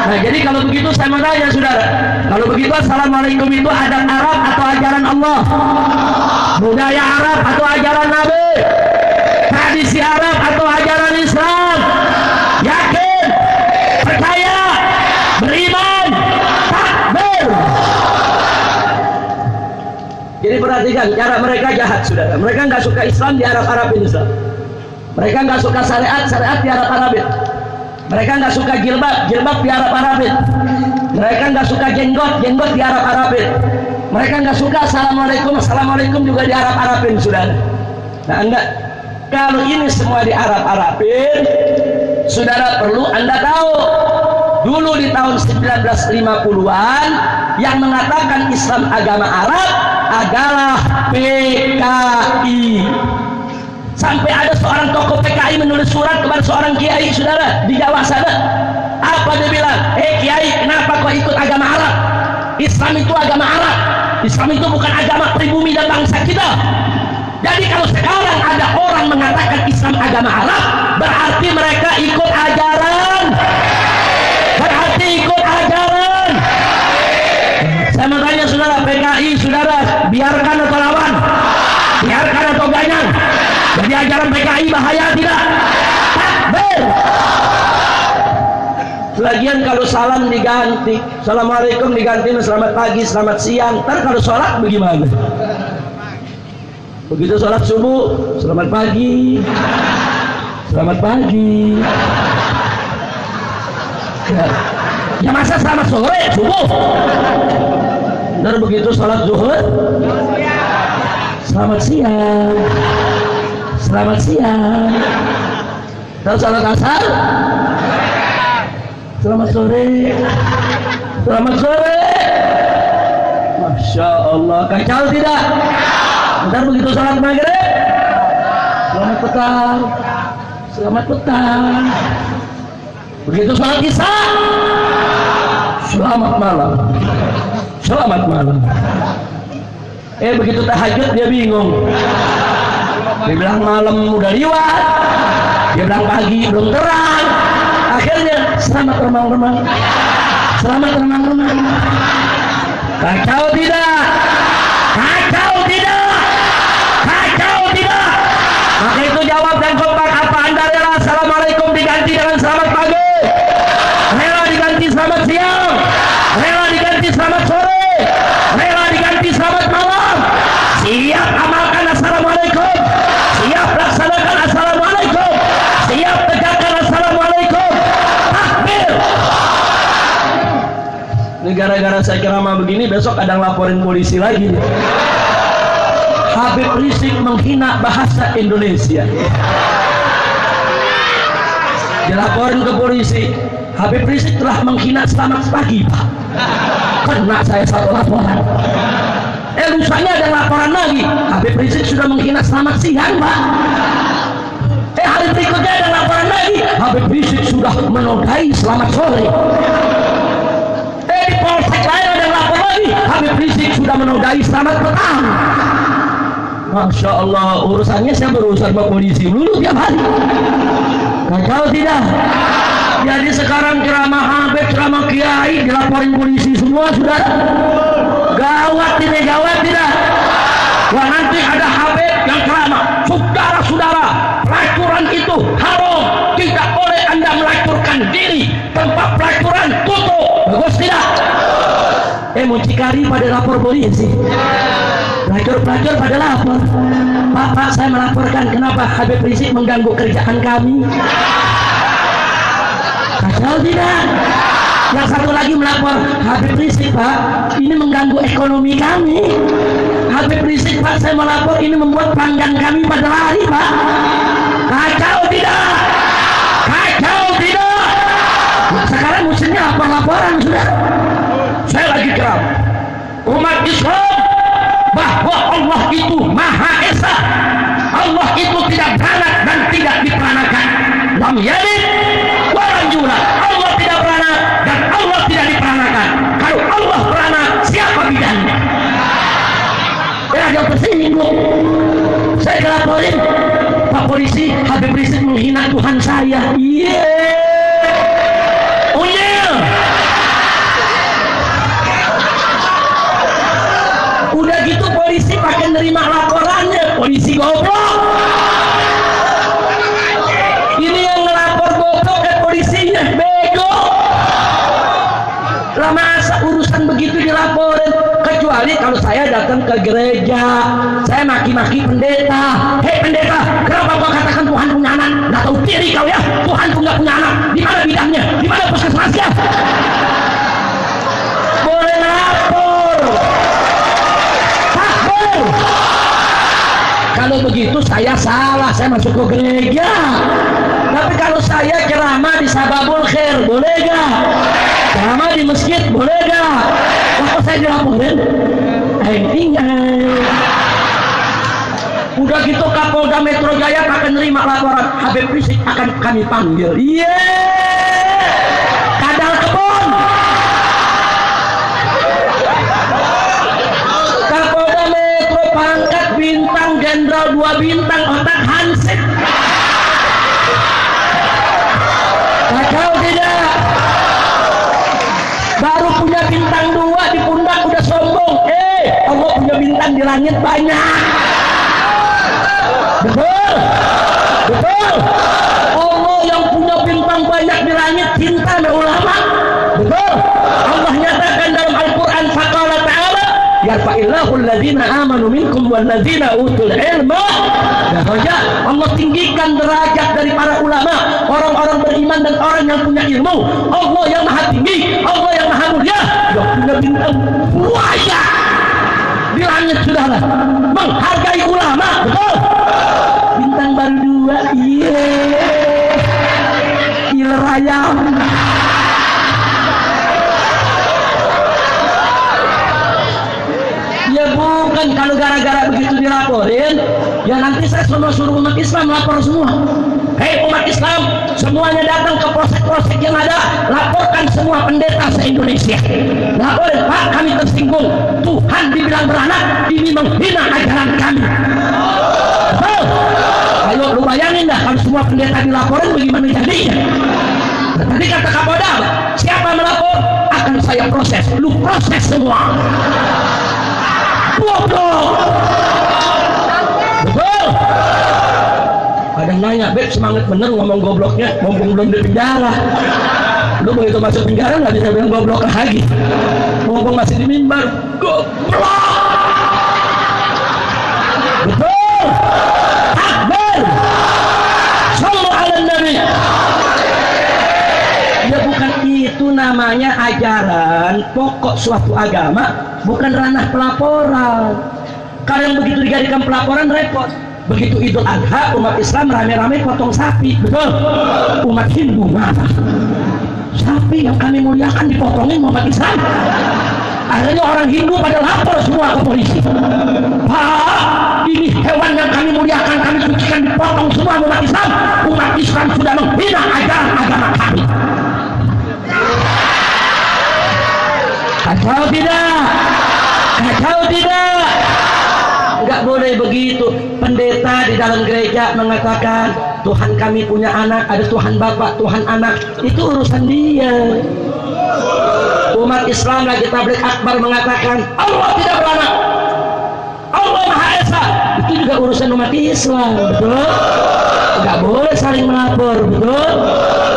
[SPEAKER 1] Nah, jadi kalau begitu saya mau tanya, saudara, kalau begitu assalamualaikum itu adat Arab atau ajaran Allah? Budaya Arab atau ajaran Nabi? Tradisi Arab atau ajaran Islam? Yakin? Percaya? Beriman? Takbir? Jadi perhatikan cara mereka jahat, saudara. Mereka nggak suka Islam di Arab-Arabin Islam. Mereka nggak suka syariat di Arab-Arabin. Mereka nggak suka jilbab di Arab-Arabin. Mereka nggak suka jenggot di Arab-Arabin. Mereka nggak suka assalamualaikum juga di Arab-Arabin, saudara. Nah, Anda kalau ini semua di Arab-Arabin, saudara, perlu Anda tahu dulu di tahun 1950-an yang mengatakan Islam agama Arab adalah PKI. Sampai ada seorang tokoh PKI menulis surat kepada seorang kiai, saudara, di Jawa sana. Apa dia bilang? Kiai, kenapa kau ikut agama Arab? Islam itu agama Arab. Islam itu bukan agama pribumi dan bangsa kita. Jadi kalau sekarang ada orang mengatakan Islam agama Arab, berarti mereka ikut ajaran. Berarti ikut ajaran. Saya mau tanya, saudara, PKI, saudara, biarkan atau lawan? Biarkan atau ganyang? Jadi ajaran PKI bahaya tidak? Takbir. Lagian kalau salam diganti, assalamualaikum diganti selamat pagi, selamat siang. Ntar kalau sholat bagaimana? Begitu sholat subuh, selamat pagi, selamat pagi. Ya masa selamat sore, subuh. Ntar begitu sholat zuhur, selamat siang, selamat siang. Terus sholat asar, selamat sore, selamat sore. Masya Allah, kacau tidak? Ntar begitu sholat maghrib, selamat petang, selamat petang. Begitu sholat isya, selamat malam, selamat malam. Begitu tahajud dia bingung. Dia bilang malam udah liwat, dia bilang pagi belum terang. Akhirnya selamat remang-remang, selamat remang-remang. Kacau tidak? Kacau tidak? Kacau tidak? Maka itu jawab dan kompak. Apa Anda rela assalamualaikum diganti dengan selamat pagi? Rela diganti selamat siang? Rela diganti selamat sore? Rela diganti selamat malam? gara-gara saya ceramah begini besok ada laporin polisi lagi. Habib Rizik menghina bahasa Indonesia. Dilaporin ke polisi, Habib Rizik telah menghina selamat pagi, Pak. Kena saya satu laporan. Lusanya ada laporan lagi, Habib Rizik sudah menghina selamat siang, Pak. Hari berikutnya ada laporan lagi, Habib Rizik sudah menodai selamat sore. Di polsek lain ada lapor lagi, Habib Rizik sudah menodai selamat petang. Masya Allah, urusannya saya berurusan sama polisi dulu tiap hari. Kacau tidak? Jadi sekarang ceramah Habib, ceramah Kiai dilaporin polisi semua, sudah. Gawat ini, gawat tidak? Wah, nanti ada Habib yang ceramah, saudara-saudara, pelacuran itu haram, tidak boleh Anda melacurkan diri, tempat pelacuran tutup. Bagus tidak? Mucikari pada lapor polisi, pelacur-pelacur pada lapor. Pak, saya melaporkan kenapa Habib Rizik mengganggu kerjaan kami. Kacau tidak? Yang satu lagi melapor, Habib Rizik, Pak, ini mengganggu ekonomi kami. Habib Rizik, Pak, saya melapor, ini membuat pelanggan kami pada lari, Pak. Kacau tidak? Kacau tidak? Nah, sekarang musimnya apa laporan, sudah? Saya lagi ceram umat Islam bahwa Allah itu Maha Esa. Allah itu tidak beranak dan tidak diperanakan. Lam yalid wa lam yulad. Allah tidak beranak dan Allah tidak diperanakan. Kalau Allah beranak, siapa bidangnya? Yang tersinggung. Saya laporin, Pak polisi, Habib Rizik menghina Tuhan saya. Unyil. Udah gitu polisi pakai nerima laporannya, polisi goblok. Ini yang ngelapor goblok polisinya bego. Lah masa urusan begitu dilaporin? Kecuali kalau saya datang ke gereja, saya maki-maki pendeta. Hei pendeta, kenapa kau katakan Tuhan punya anak? Nggak tahu diri kau ya, Tuhan tuh nggak punya anak. Di mana bidangnya? Di mana puskesmasnya? Boleh lapor. Kalau begitu saya salah, saya masuk ke gereja. Tapi kalau saya ceramah di Sababul Khair, boleh gak? Ceramah di masjid, boleh gak? Kok saya dilaporin? Udah gitu Kapolda Metro Jaya akan nerima laporan, Habib Rizik akan kami panggil. Kadal kebun. Kapolda Metro pangkat bintang jenderal 2 bintang, otak hansip. Kacau tidak? Baru punya bintang 2 di pundak udah sombong. Allah punya bintang di langit banyak. Betul? Betul? Allah yang punya bintang banyak di langit cinta sama ulama. Betul? Allah nyatakan dalam Al-Quran, faqala ta'ala yarfa'illahu alladhina amanu minkum walladhina utul ilma daraja. Allah tinggikan derajat dari para ulama, orang-orang beriman dan orang yang punya ilmu. Allah yang maha tinggi, Allah yang maha mulia, yang punya bintang buaya di langit, saudara, menghargai ulama. Betul? Bintang baru 2, iler ayam. Ya bukan, kalau gara-gara begitu dilaporin, ya nanti saya suruh umat Islam lapor semua. Hei umat Islam, semuanya datang ke polsek-polsek yang ada, laporkan semua pendeta se-Indonesia. Laporin, Pak, kami tersinggung, Tuhan dibilang beranak, ini menghina ajaran kami. Betul? Ayo lu bayangin dah, kalau semua pendeta dilaporin bagaimana jadinya? Tadi kata Kapolda, siapa melapor akan saya proses. Lu proses semua. Bodoh. Betul? Ada yang nanya, Beb semangat bener ngomong gobloknya, mumpung belum di penjara. Lu begitu masuk penjara nggak bisa bilang goblok lagi. Mumpung masih di mimbar, goblok. Betul? Akbar. Sallu ala Nabi. Ya bukan itu namanya ajaran pokok suatu agama, bukan ranah pelaporan. Kalau yang begitu dijadikan pelaporan repot. Begitu Idul Adha, umat Islam rame-rame potong sapi, betul? Umat Hindu mana? Sapi yang kami muliakan dipotongin umat Islam. Akhirnya orang Hindu pada lapor semua ke polisi. Pak, ini hewan yang kami muliakan, kami sucikan dipotong semua umat Islam. Umat Islam sudah menghina ajaran agama kami. Kacau tidak? Kacau tidak? Enggak boleh begitu. Pendeta di dalam gereja mengatakan Tuhan kami punya anak, ada Tuhan Bapa, Tuhan Anak, itu urusan dia. Umat Islam lagi tabligh akbar mengatakan Allah tidak beranak, Allah Maha Esa, itu juga urusan umat Islam, betul? Enggak boleh saling melapor, betul?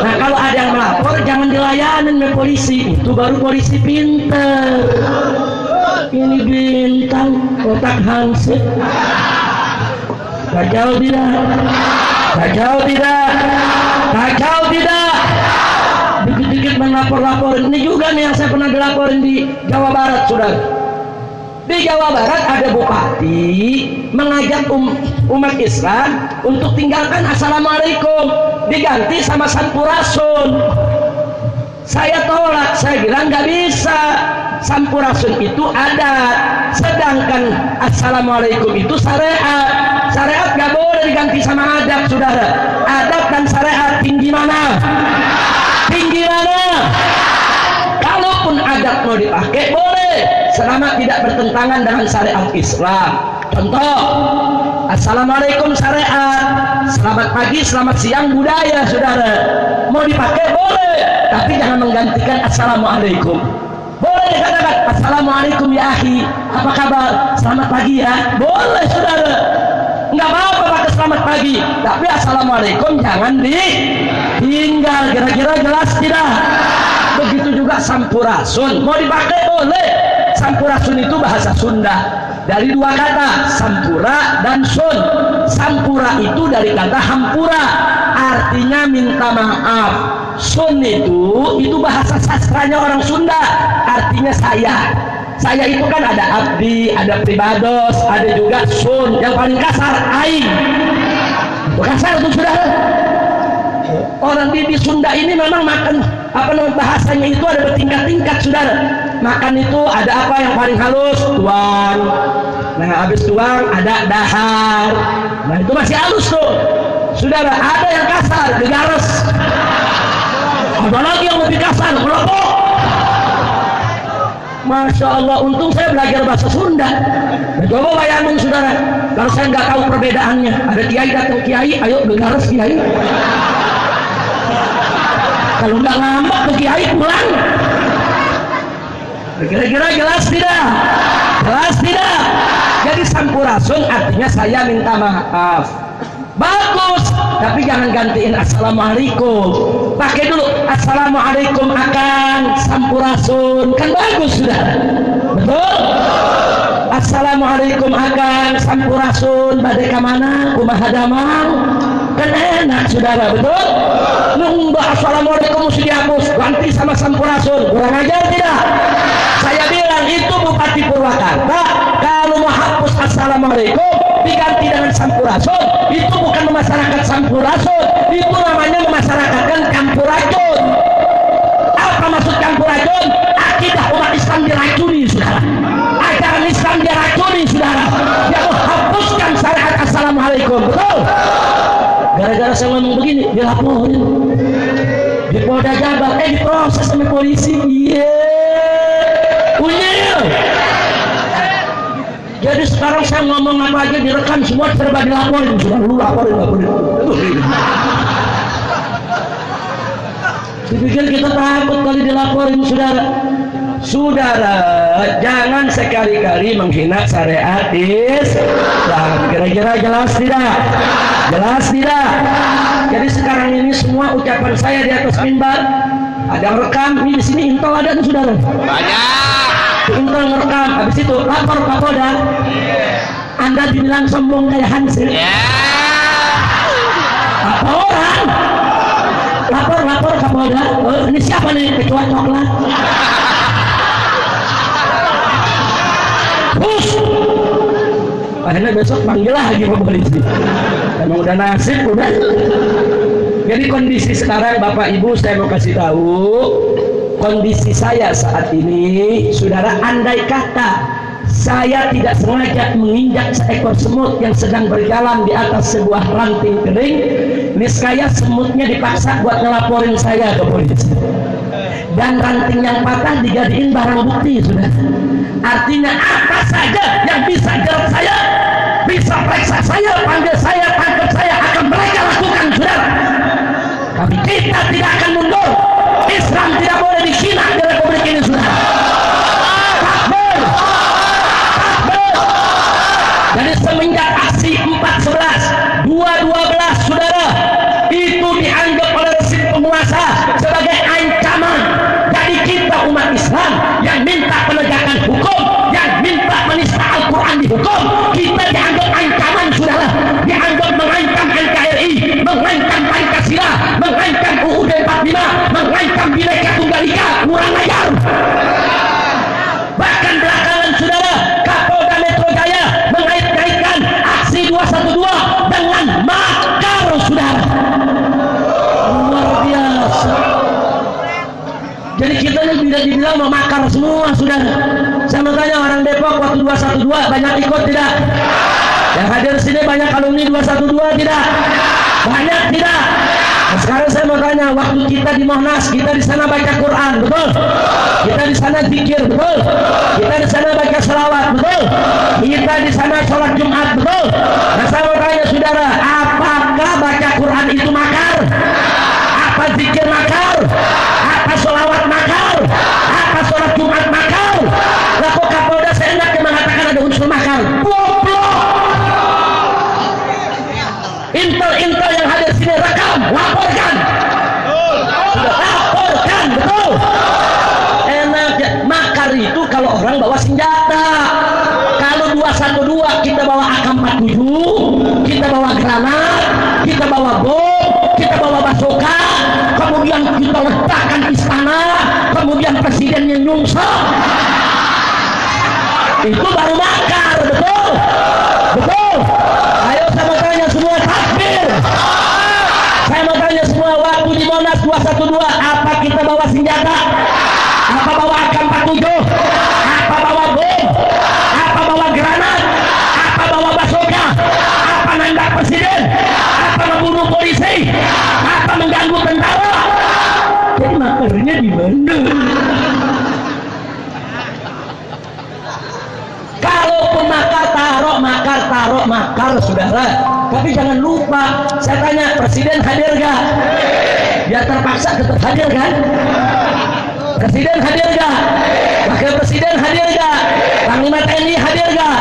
[SPEAKER 1] Nah kalau ada yang melapor jangan dilayanin oleh polisi, itu baru polisi pintar. Ini bintang kotak hansip. Kacau tidak? Kacau tidak? Kacau tidak? Dikit-dikit melapor-laporin. Ini juga nih yang saya pernah dilaporin di Jawa Barat, saudara. Di Jawa Barat ada bupati mengajak umat Islam untuk tinggalkan Assalamualaikum, diganti sama Sampurasun. Saya tolak, saya bilang nggak bisa. Sampurasun itu adat, sedangkan Assalamualaikum itu syariat. Syariat nggak boleh diganti sama adat, saudara. Adat dan syariat tinggi mana? Tinggi mana? Kalaupun adat mau dipakai boleh, selama tidak bertentangan dengan syariat Islam. Contoh, Assalamualaikum syariat, selamat pagi, selamat siang budaya, saudara. Mau dipakai boleh, tapi jangan menggantikan Assalamualaikum. Boleh dikatakan Assalamualaikum ya akhi, apa kabar? Selamat pagi ya, boleh saudara. Nggak apa-apa pakai selamat pagi, tapi Assalamualaikum jangan ditinggal. Kira-kira jelas tidak? Begitu juga Sampurasun, mau dipakai boleh. Sampurasun itu bahasa Sunda, dari dua kata, sampura dan sun. Sampura itu dari kata hampura, artinya minta maaf. Sun itu bahasa sastranya orang Sunda, artinya saya. Saya itu kan ada abdi, ada pribados, ada juga sun. Yang paling kasar aing. Kasar itu sudah. Orang di Sunda ini memang makan bahasanya itu ada bertingkat-tingkat, saudara. Makan itu ada apa yang paling halus, tuang. Nah habis tuang ada dahar. Nah itu masih halus tuh, saudara. Ada yang kasar, gegares. Ada lagi yang lebih kasar, kelompok. Masya Allah, untung saya belajar bahasa Sunda. Nah, coba bayangin saudara, kalau saya nggak tahu perbedaannya, ada kiai datang kiai, ayo gegares kiai. Kalau nggak ngambek ke kiai pulang. Kira-kira jelas tidak? Jelas tidak? Jadi sampurasun artinya saya minta maaf. Bagus, tapi jangan gantiin Assalamualaikum. Pakai dulu Assalamualaikum akan sampurasun, kan bagus sudah. Betul? Assalamualaikum akan sampurasun, badai kamana kumaha damang, kan enak saudara, betul? Nunggu Assalamualaikum mesti dihapus, ganti sama sampurasun, kurang ajar tidak? Saya bilang itu Bupati Purwakarta kalau mau hapus Assalamualaikum diganti dengan sampurasun, itu bukan memasyarakat sampurasun, itu namanya memasyarakatkan campuracun. Apa maksud campuracun? Akidah umat Islam diracuni, saudara. Ajaran Islam diracuni, saudara. Dia menghapuskan syariat Assalamualaikum, betul? Gara-gara saya ngomong begini, dilaporin di Polda Jabar, diproses sama polisi. Unyil. Jadi sekarang saya ngomong apa aja direkam semua, serba dilaporin. Sudah lu laporin, laporin. Dipikir kita takut kali dilaporin, saudara. Saudara, jangan sekali-kali menghina syariat Islam. Kira-kira jelas tidak? Jelas tidak? Jadi sekarang ini semua ucapan saya di atas mimbar ada yang rekam. Ini di sini Intol ada tuh, saudara. Banyak. Intol ngerekam, habis itu lapor Pak Polda. Anda dibilang sombong kayak Hansip. Apa orang? lapor Kapolda. Oh, ini siapa nih ketua coklat? Bus. Akhirnya besok panggil lagi ke polisi. Emang udah nasib udah. Jadi kondisi sekarang Bapak Ibu saya mau kasih tahu, kondisi saya saat ini, saudara, andai kata saya tidak sengaja menginjak seekor semut yang sedang berjalan di atas sebuah ranting kering, niscaya semutnya dipaksa buat ngelaporin saya ke polisi. Dan ranting yang patah dijadiin barang bukti, sudah. Artinya apa saja yang bisa jerat saya, bisa periksa saya, panggil saya, tangkap saya, akan mereka lakukan, saudara. Tapi kita tidak akan mundur. Islam tidak boleh dihina di Republik ini, saudara. Jadi semenjak aksi 4/11, 2/12, saudara, itu dianggap oleh rezim penguasa sebagai ancaman. Jadi kita umat Islam yang minta penegakan hukum, yang minta menista Al-Quran dihukum, kita dianggap ancaman, saudara. Dianggap mengancam NKRI, mengancam Pancasila, mengancam UUD 45, mengancam Bhinneka Tunggal Ika, kurang ajar. Bahkan belakangan, saudara, Kapolda Metro Jaya mengait-kaitkan aksi 212 dengan makar, saudara. Luar biasa. Jadi kita ini tidak dibilang mau makar semua, saudara. Saya mau tanya, orang Depok waktu 212 banyak ikut tidak? Yang hadir sini banyak alumni 212 tidak? Banyak tidak? Nah, sekarang saya mau tanya, waktu kita di Monas, kita di sana baca Quran, betul? Kita di sana zikir, betul? Kita di sana baca selawat, betul? Kita di sana sholat Jumat, betul? Nah, saya mau tanya, saudara, apakah baca Quran itu makar? Apa zikir makar? Apa sholawat makar? Apa sholat Jumat makar? Lah kok Kapolda seenaknya mengatakan ada unsur makar? Goblok! Intel yang hadir sini rekam, laporkan. Sudah laporkan, betul. Enak ya. Makar itu kalau orang bawa senjata. Kalau 212 kita bawa AK-47, kita bawa granat, kita bawa bom, kita bawa basoka, kemudian kita letakkan istana, kemudian presidennya nyungsep. Itu baru makar, betul? Betul. Ayo saya mau tanya semua, takbir. Saya mau tanya semua, waktu di Monas 212, apa kita bawa senjata? Apa bawa AK-47? Apa bawa bom? Apa bawa granat? Apa bawa basoka? Apa nembak presiden? Apa membunuh polisi? Apa mengganggu tentara? Jadi makarnya di mana? Kalaupun taruh makar, saudara. Tapi jangan lupa, saya tanya, presiden hadir gak? Dia terpaksa tetap hadir kan? Presiden hadir gak? Wakil presiden hadir gak? Panglima TNI hadir gak?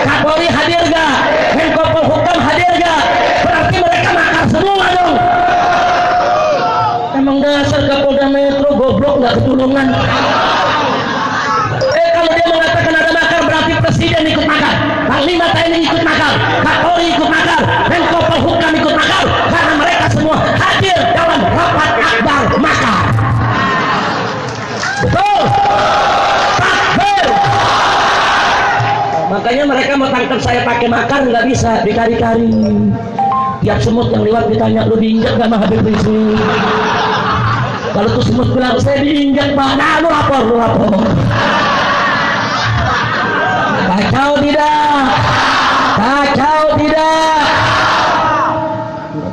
[SPEAKER 1] Kapolri hadir gak? Menko Polhukam hadir gak? Berarti mereka makar semua dong. Emang dasar Kapolda Metro goblok gak ketulungan. Kalau dia mengatakan ada makar, berarti presiden ikut makar, Panglima TNI ikut makar, Kapolri ikut makar, Menko Polhukam ikut makar, karena mereka semua hadir dalam rapat akbar makar. Betul? Takbir. Makanya mereka mau tangkap saya pakai makar nggak bisa, dikari-kari. Tiap semut yang lewat ditanya, lu diinjak gak sama Habib Rizik? Kalau tuh semut bilang, saya diinjak Pak, nah lu lapor. Kacau tidak.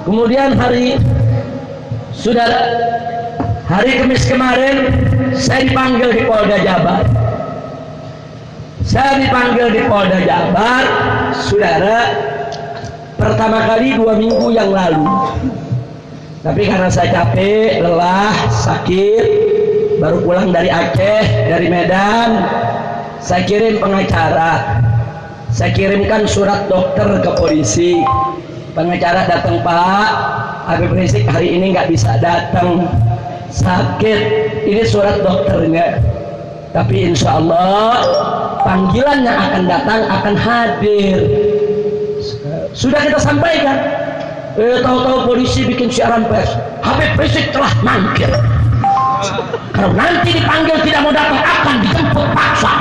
[SPEAKER 1] Kemudian hari Kamis kemarin saya dipanggil di Polda Jabar. Saudara, pertama kali 2 minggu yang lalu. Tapi karena saya capek, lelah, sakit, baru pulang dari Aceh, dari Medan, saya kirim pengacara. Saya kirimkan surat dokter ke polisi. Pengacara datang, Pak, Habib Rizik hari ini nggak bisa datang, sakit. Ini surat dokternya. Tapi insya Allah panggilan yang akan datang akan hadir. Sudah kita sampaikan. Tahu-tahu polisi bikin siaran pers, Habib Rizik telah mangkir. Kalau nanti dipanggil tidak mau datang akan dijemput paksa.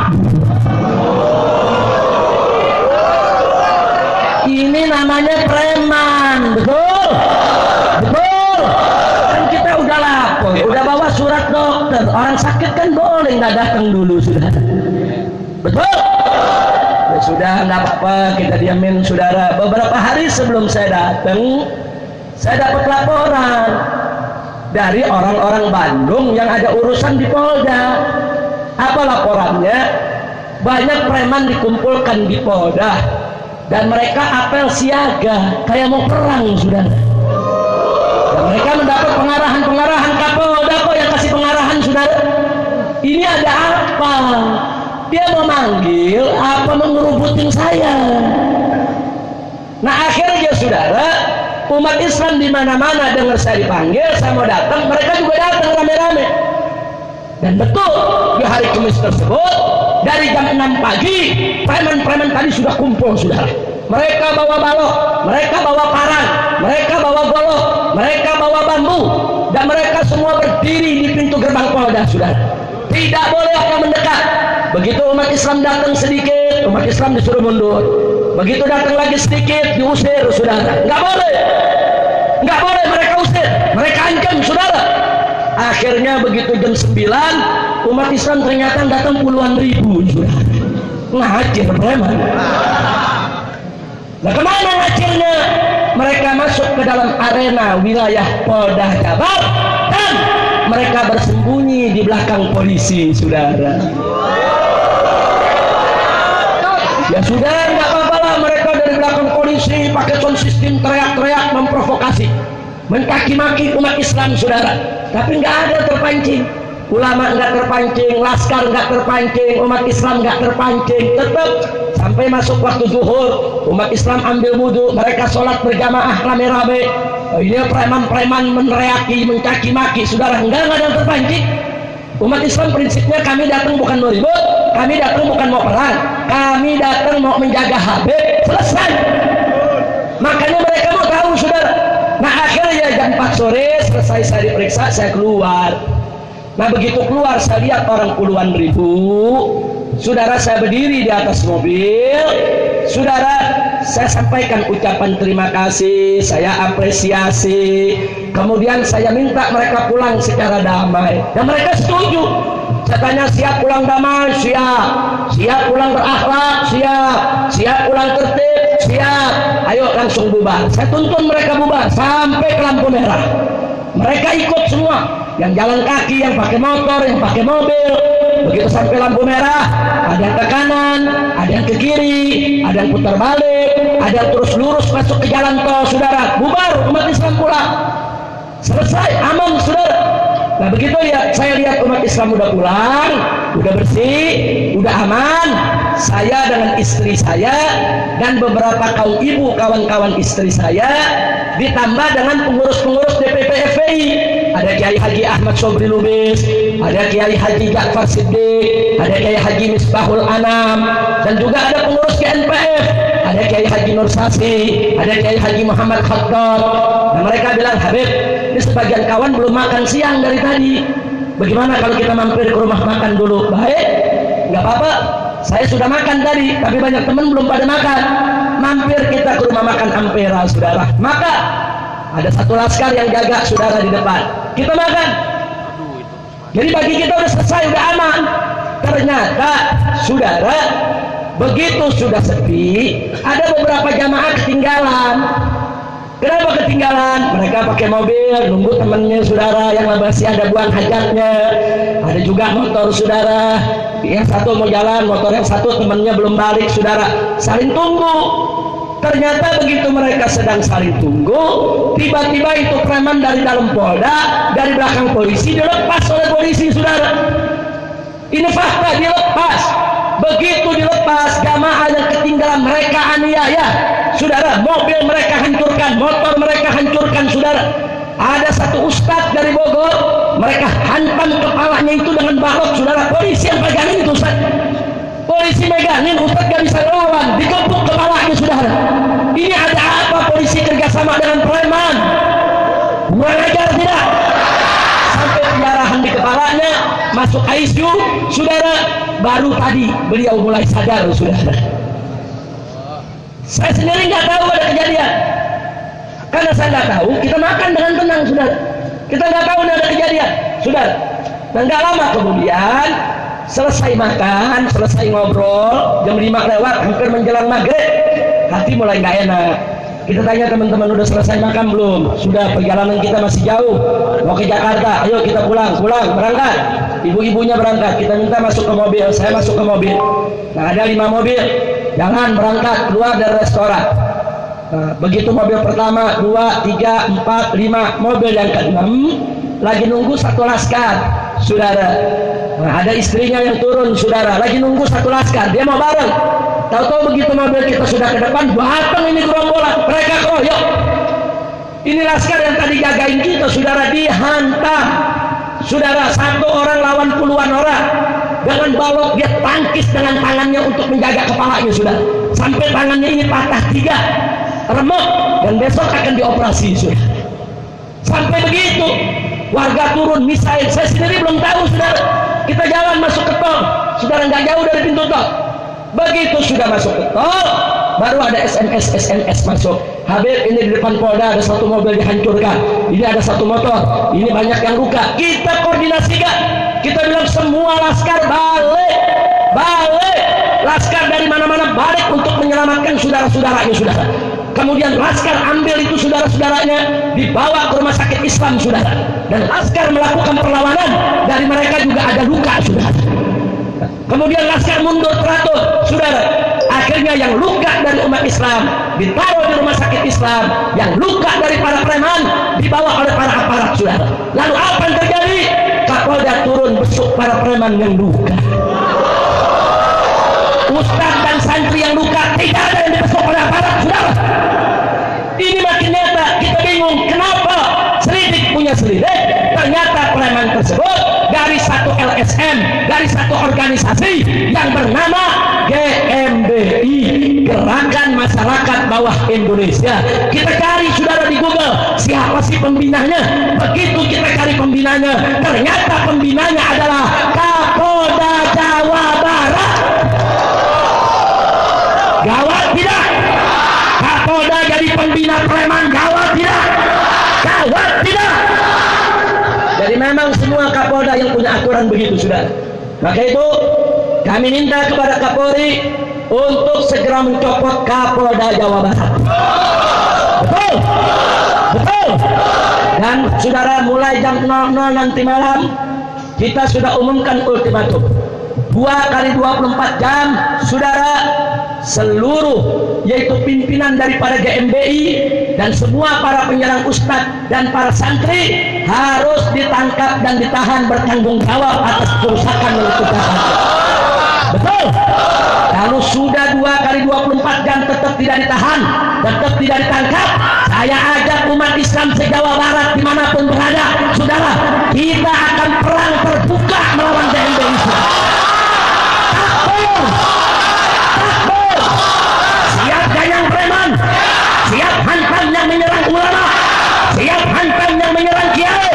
[SPEAKER 1] Ini namanya preman, betul? Betul. Kan kita udah lapor, udah bawa surat dokter. Orang sakit kan boleh nggak datang dulu, sudah. Betul? Ya sudah, nggak apa-apa, kita diamin, saudara. Beberapa hari sebelum saya datang, saya dapat laporan dari orang-orang Bandung yang ada urusan di Polda. Apa laporannya? Banyak preman dikumpulkan di Polda dan mereka apel siaga kayak mau perang, saudara. Dan mereka mendapat pengarahan Kapolda kok yang kasih pengarahan, saudara. Ini ada apa? Dia mau manggil apa mengerubutin saya? Nah akhirnya saudara, umat Islam di mana-mana dengar saya dipanggil, saya mau datang, mereka juga datang rame-rame. Dan betul di hari Kamis tersebut dari jam 6 pagi preman-preman tadi sudah kumpul, saudara. Mereka bawa balok, mereka bawa parang, mereka bawa golok, mereka bawa bambu, dan mereka semua berdiri di pintu gerbang Polda, saudara. Tidak boleh orang mendekat. Begitu umat Islam datang sedikit, umat Islam disuruh mundur. Begitu datang lagi sedikit, diusir, saudara. Nggak boleh, nggak boleh, mereka usir, mereka ancam, saudara. Akhirnya begitu jam 9, umat Islam ternyata datang puluhan ribu, saudara. Ngacir preman. Nah kemana ngacirnya? Mereka masuk ke dalam arena wilayah Polda Jabar dan mereka bersembunyi di belakang polisi, saudara. Ya sudah, nggak apa-apa lah, mereka dari belakang polisi pakai sound system teriak-teriak memprovokasi, mencaci maki umat Islam, saudara. Tapi nggak ada terpancing, ulama nggak terpancing, laskar nggak terpancing, umat Islam nggak terpancing. Tetap sampai masuk waktu zuhur, umat Islam ambil wudhu, mereka sholat berjamaah rame-rame. Ini preman-preman meneriaki, mencaci maki, saudara. Enggak ada yang terpancing. Umat Islam prinsipnya kami datang bukan mau ribut, kami datang bukan mau perang, kami datang mau menjaga Habib, selesai. Makanya mereka mau tahu, saudara. Nah akhirnya jam 4 sore selesai saya diperiksa, saya keluar. Nah begitu keluar saya lihat orang puluhan ribu, saudara. Saya berdiri di atas mobil, saudara. Saya sampaikan ucapan terima kasih, saya apresiasi. Kemudian saya minta mereka pulang secara damai, dan mereka setuju. Saya tanya, siap pulang damai? Siap. Siap pulang berakhlak? Siap. Siap pulang tertib? Siap. Ayo langsung bubar. Saya tuntun mereka bubar sampai ke lampu merah. Mereka ikut semua, yang jalan kaki, yang pakai motor, yang pakai mobil. Begitu sampai lampu merah, ada yang ke kanan, ada yang ke kiri, ada yang putar balik, ada yang terus lurus masuk ke jalan tol, saudara. Bubar, umat Islam pulang. Selesai, aman, saudara. Nah begitu ya, saya lihat umat Islam udah pulang, udah bersih, udah aman. Saya dengan istri saya dan beberapa kaum ibu, kawan-kawan istri saya, ditambah dengan pengurus-pengurus DPP FPI. Ada Kiai Haji Ahmad Sobri Lubis, ada Kiai Haji Ja'far Siddiq, ada Kiai Haji Misbahul Anam, dan juga ada pengurus GNPF, ada Kiai Haji Nur Sasi, ada Kiai Haji Muhammad Khattab. Nah mereka bilang, Habib, ini sebagian kawan belum makan siang dari tadi, bagaimana kalau kita mampir ke rumah makan dulu? Baik, nggak apa-apa, saya sudah makan tadi, tapi banyak teman belum pada makan. Mampir kita ke rumah makan Ampera, saudara. Maka ada satu laskar yang jaga, saudara, di depan. Kita makan. Jadi bagi kita udah selesai, udah aman. Ternyata, saudara, begitu sudah sepi, ada beberapa jamaah ketinggalan. Kenapa ketinggalan? Mereka pakai mobil, nunggu temannya, saudara, yang masih ada buang hajatnya. Ada juga motor, saudara. Yang satu mau jalan, motor yang satu temannya belum balik, saudara. Saling tunggu. Ternyata begitu mereka sedang saling tunggu, tiba-tiba itu preman dari dalam Polda, dari belakang polisi, dilepas oleh polisi, saudara. Ini fakta, dilepas. Begitu dilepas, jamaah yang ketinggalan mereka aniaya, saudara. Mobil mereka hancurkan, motor mereka hancurkan, saudara. Ada satu ustadz dari Bogor, mereka hantam kepalanya itu dengan balok, saudara. Polisi yang pegangin itu, ustadz. polisi megangin, Ustadz gak bisa ngelawan, dikepuk kepalanya saudara. Ini ada apa polisi kerjasama dengan preman? Kurang ajar tidak? Sampai pendarahan di kepalanya, masuk ICU saudara. Baru tadi beliau mulai sadar saudara. Saya sendiri nggak tahu ada kejadian, karena saya nggak tahu. Kita makan dengan tenang saudara, kita nggak tahu ada kejadian saudara. Dan nggak lama kemudian selesai makan, selesai ngobrol, jam 5 lewat, hampir menjelang maghrib, hati mulai nggak enak. Kita tanya teman-teman, udah selesai makan belum? Sudah, perjalanan kita masih jauh, mau ke Jakarta, ayo kita pulang, berangkat. Ibu-ibunya berangkat, kita minta masuk ke mobil, saya masuk ke mobil. Nah, ada 5 mobil, jangan berangkat, keluar dari restoran. Nah, begitu mobil pertama, 2, 3, 4, 5, mobil yang ke-6 lagi nunggu satu laskar, saudara. Nah, ada istrinya yang turun, saudara, lagi nunggu satu laskar, dia mau bareng. Tahu-tahu begitu mobil kita sudah ke depan, datang ini gerombolan, mereka keroyok. Ini laskar yang tadi jagain kita, saudara, dihantam. Saudara, satu orang lawan puluhan orang. Dengan balok dia tangkis dengan tangannya untuk menjaga kepalanya, saudara. Sampai tangannya ini patah 3, remuk, dan besok akan dioperasi, saudara. Sampai begitu, warga turun, misail. Saya sendiri belum tahu, saudara. Kita jalan masuk ke tol, saudara, nggak jauh dari pintu tol. Begitu sudah masuk ke tol, baru ada SMS masuk. Habib, ini di depan Polda ada satu mobil dihancurkan, ini ada satu motor, ini banyak yang luka. Kita koordinasikan, kita bilang semua laskar balik, laskar dari mana-mana balik untuk menyelamatkan saudara-saudaranya, saudara. Kemudian laskar ambil itu saudara-saudaranya, dibawa ke rumah sakit Islam, saudara. Dan laskar melakukan perlawanan, dari mereka juga ada luka, saudara. Kemudian laskar mundur teratur, saudara. Akhirnya yang luka dari umat Islam ditaruh di rumah sakit Islam, yang luka dari para preman dibawa oleh para aparat, saudara. Lalu apa yang terjadi? Kapolda turun besuk para preman yang luka. Ustadz dan santri yang luka tidak ada yang dibesuk oleh aparat, saudara. Ini makin nyata, kita bingung kenapa selidik punya selidik, ternyata preman tersebut dari satu LSM, dari satu organisasi yang bernama GMBI, Gerakan Masyarakat Bawah Indonesia. Kita cari, saudara, di Google siapa sih pembinanya. Begitu kita cari pembinanya, ternyata pembinanya adalah Kapolda Jawa Barat. Gawat tidak? Kapolda jadi pembina preman, gawat tidak? Gawat tidak? Jadi memang semua Kapolda yang punya aturan begitu, saudara. Maka itu kami minta kepada Kapolri untuk segera mencopot Kapolda Jawa Barat. Betul? Betul? Dan saudara, mulai jam 00 nanti malam kita sudah umumkan ultimatum 2x24 jam, saudara. Seluruh yaitu pimpinan daripada GMBI dan semua para penyerang ustadz dan para santri harus ditangkap dan ditahan bertanggung jawab atas kerusakan yang kita lakukan. Betul? Kalau sudah 2x24 jam tetap tidak ditahan, tetap tidak ditangkap, saya ajak umat Islam se-Jawa Barat dimanapun berada, saudara, kita akan perang terbuka melawan GMBI. Siap ganyang preman, siap hantam yang menyerang ulama, siap hantam yang menyerang kiai.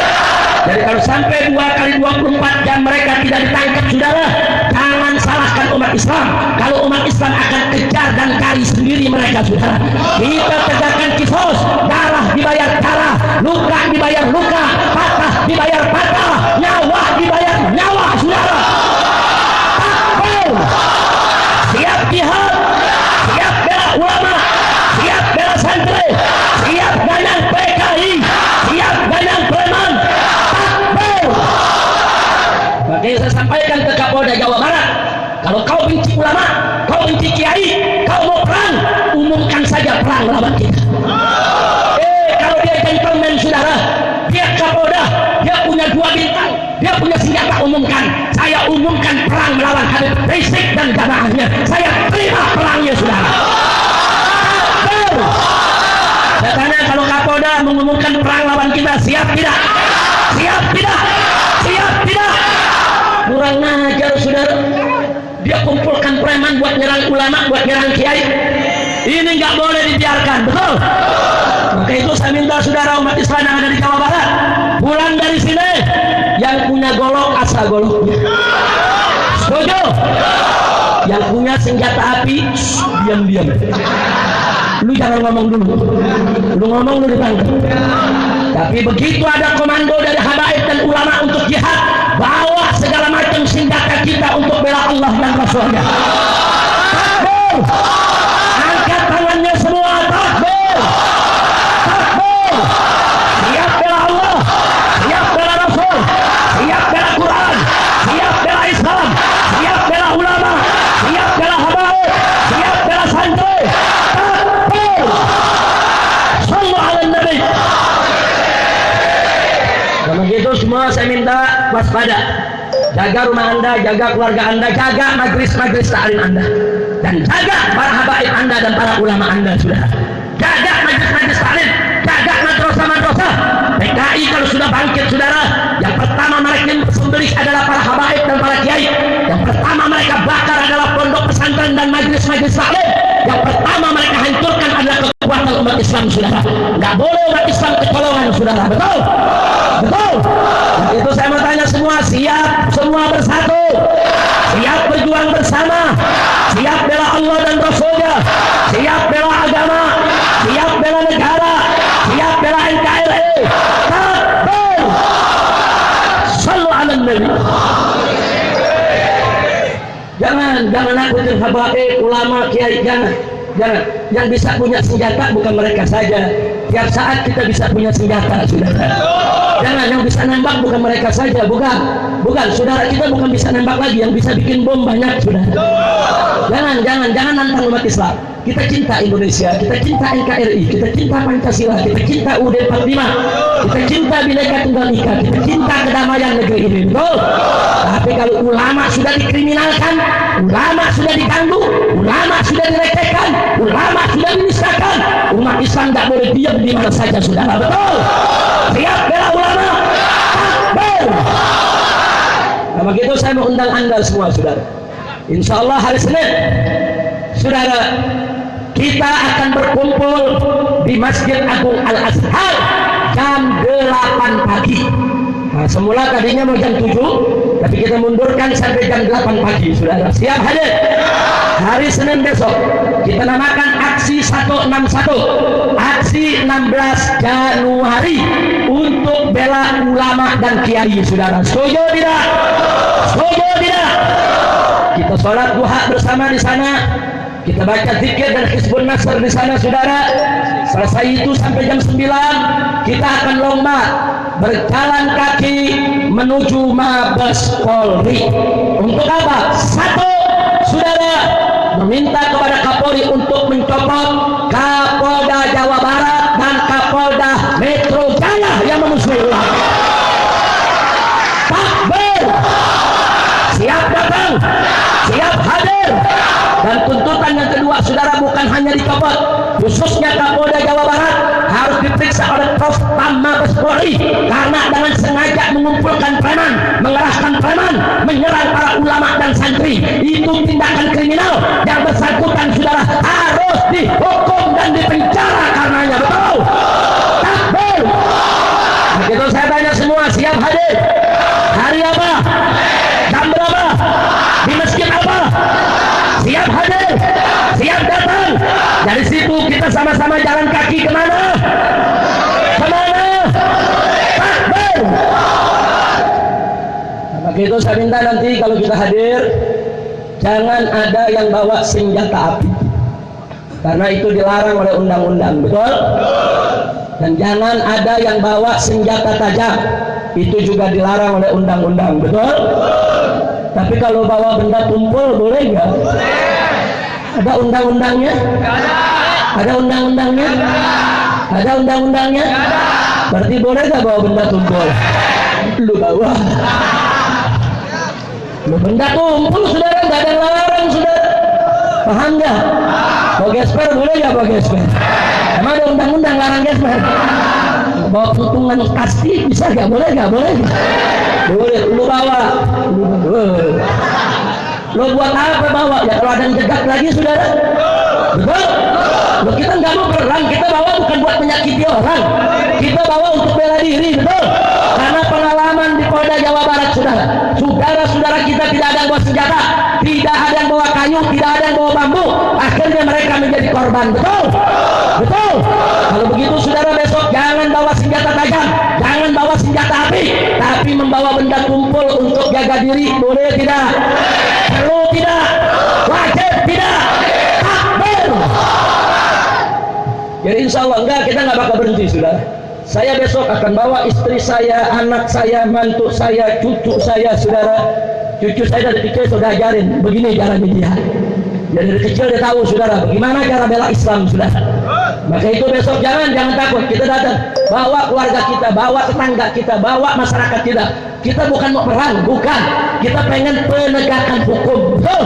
[SPEAKER 1] Jadi kalau sampai 2x24 jam mereka tidak ditangkap, saudara, jangan salahkan umat Islam. Kalau umat Islam akan kejar dan cari sendiri mereka, saudara. Kita tegakkan kisos, darah dibayar darah, luka dibayar luka, patah dibayar patah, nyawa dibayar nyawa, saudara. Takbir, siap jihad, siap bela ulama, siap bela santri, siap ganyang PKI, siap ganyang preman. Takbir. Makanya saya sampaikan ke Kapolda Jawa Barat, kalau kau benci ulama, kau benci kiai, kau mau perang, umumkan saja perang lawan kita. Kalau dia gentleman, saudara, dia Kapolda, dia punya 2 bintang, dia punya senjata, umumkan. Saya umumkan perang melawan Habib Rizik dan jamaahnya. Saya terima perangnya, saudara. Saya tanya, kalau Kapolda mengumumkan perang lawan kita, siap tidak? Siap tidak? Siap tidak? Kurang ajar, saudara. dia kumpulkan preman buat nyerang ulama, buat nyerang kiai. Ini nggak boleh dibiarkan, betul? Maka itu saya minta saudara umat Islam yang ada di Jawa Barat, pulang dari sini yang punya golok asal goloknya. Setuju? Yang punya senjata api diam-diam. Lu jangan ngomong dulu. Lu ngomong lu ditangkap. Tapi begitu ada komando dari habaib dan ulama untuk jihad, bawa segala macam senjata kita untuk bela Allah dan Rasulnya. Takbir! Angkat tangannya semua, takbir! Takbir! Siap bela Allah, siap bela Rasul, siap bela Quran, siap bela Islam, siap bela ulama, siap bela habaib, siap bela santri. Takbir! Sallu ala Nabi. Kalau begitu semua saya minta waspada. Jaga rumah Anda, jaga keluarga Anda, jaga majlis-majlis taklim Anda, dan jaga para habaib Anda dan para ulama Anda, saudara. Jaga majlis-majlis taklim, jaga madrasah-madrasah. PKI kalau sudah bangkit, saudara, yang pertama mereka sembelih adalah para habaib dan para kiai. Yang pertama mereka bakar adalah pondok pesantren dan majlis-majlis taklim. Yang pertama mereka hancurkan adalah kekuatan umat Islam, saudara. Nggak boleh umat Islam kecolongan, saudara. Betul? Betul? Nah, itu saya mau tanya semua, siap semua bersatu, siap berjuang bersama, siap bela Allah dan Rasulnya, siap bela agama, siap bela negara, siap bela NKRI. Takbir! Sallu ala Nabi. Jangan nakutin habaib, ulama, kiai, jangan. Yang bisa punya senjata bukan mereka saja. Tiap saat kita bisa punya senjata, saudara. Jangan, yang bisa nembak bukan mereka saja, bukan, saudara kita bukan bisa nembak lagi, yang bisa bikin bom banyak, saudara. Jangan nantang umat Islam. Kita cinta Indonesia, kita cinta NKRI, kita cinta Pancasila, kita cinta UUD 45, kita cinta Bhinneka Tunggal Ika, kita cinta kedamaian negeri ini, betul? Tapi kalau ulama sudah dikriminalkan, ulama sudah diganggu, ulama sudah direcehkan, ulama sudah dinistakan, umat Islam tidak boleh diam di mana saja, saudara, betul? Siap bela ulama, takbir! Nah, begitu saya mau undang Anda semua, saudara. Insya Allah hari Senin, saudara, kita akan berkumpul di Masjid Agung Al-Azhar jam 8 pagi. Nah, semula tadinya mau jam 7, tapi kita mundurkan sampai jam 8 pagi, saudara. Siap hadir? Hari Senin besok kita namakan aksi 161, aksi 16 Januari untuk bela ulama dan kiai, saudara. Setuju tidak? Setuju tidak? Kita sholat duha bersama di sana, kita baca zikir dan Hizbun Nasr di sana, saudara. Selesai itu sampai jam 9 kita akan lomba berjalan kaki menuju Mabes Polri. Untuk apa? Satu, saudara, meminta kepada Kapolri untuk mencopot Kapolda Jawa Barat dan Kapolda Metro Jaya yang memusuhi ulama. Takbir! Siap datang, siap hadir. Dan tuntutan yang kedua, saudara, bukan hanya dicopot, khususnya Kapolda Jawa Barat harus diperiksa oleh Propam Mabes Polri karena dengan sengaja mengumpulkan preman, mengerahkan preman, menyerang para ulama dan santri. Itu tindakan kriminal. Yang bersangkutan, saudara, harus dihukum dan dipenjara karenanya, betul? Takbir! Begitu saya tanya semua, siap hadir? Hari apa? Jam berapa? Di masjid apa? Siap hadir? Siap datang? Dari situ kita sama-sama jalan kaki kemana? Kemana? Takbir! Begitu saya minta nanti kalau kita hadir, jangan ada yang bawa senjata api, karena itu dilarang oleh undang-undang, betul? Dan jangan ada yang bawa senjata tajam, itu juga dilarang oleh undang-undang, betul? Tapi kalau bawa benda tumpul boleh nggak? Ada undang-undangnya? Ada undang-undangnya? Ada undang-undangnya? Berarti boleh nggak bawa benda tumpul? Lu bawa. Lu benda tumpul, saudara, nggak ada yang larang, saudara. Paham nggak? Bawa gesper boleh nggak bawa gesper? Emang ada undang-undang larang gesper? Bawa tutungan kasti bisa nggak? Boleh nggak? Boleh nggak? Boleh, lu bawa. Lo buat apa bawa? Ya kalau ada yang jegat lagi saudara. Betul? Lo kita nggak mau perang, kita bawa bukan buat menyakiti orang, kita bawa untuk bela diri, betul? Karena pengalaman di Polda Jawa Barat saudara-saudara kita tidak ada yang bawa senjata, tidak ada yang bawa kayu, tidak ada yang bawa bambu, akhirnya mereka menjadi korban, betul? Betul? Kalau begitu saudara besok jangan bawa senjata tajam, jangan bawa senjata api, tapi membawa benda tumpul untuk jaga diri, boleh tidak? Perlu tidak? Wajib tidak? Takbir! Jadi insya Allah enggak, kita nggak bakal berhenti saudara. Saya besok akan bawa istri saya, anak saya, mantu saya, cucu saya saudara. Cucu saya dari kecil sudah ajarin begini caranya dia. Jadi dari kecil dia tahu saudara bagaimana cara bela Islam saudara. Maka itu besok jangan takut, kita datang bawa keluarga kita, bawa tetangga kita, bawa masyarakat kita. Kita bukan mau perang, bukan. Kita pengen penegakan hukum, betul?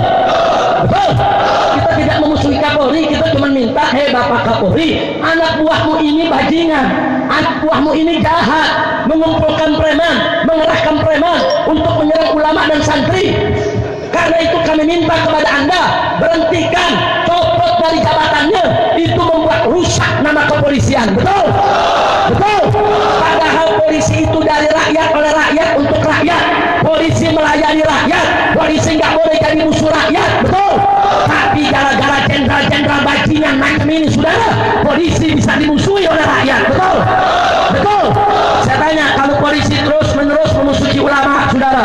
[SPEAKER 1] Betul? Kita tidak memusuhi Kapolri, kita cuma minta, hei Bapak Kapolri, anak buahmu ini bajingan, anak buahmu ini jahat, mengumpulkan preman, mengerahkan preman untuk menyerang ulama dan santri. Karena itu kami minta kepada Anda, berhentikan, copot dari jabatannya, itu membuat rusak nama kepolisian, betul? Betul? Padahal polisi itu dari rakyat, oleh rakyat, untuk rakyat. Polisi melayani rakyat, polisi nggak boleh jadi musuh rakyat, betul? Tapi gara-gara jenderal-jenderal bajingan macam ini, saudara, polisi bisa dimusuhi oleh rakyat, betul? Betul? Saya tanya, kalau polisi terus-menerus memusuhi ulama, saudara,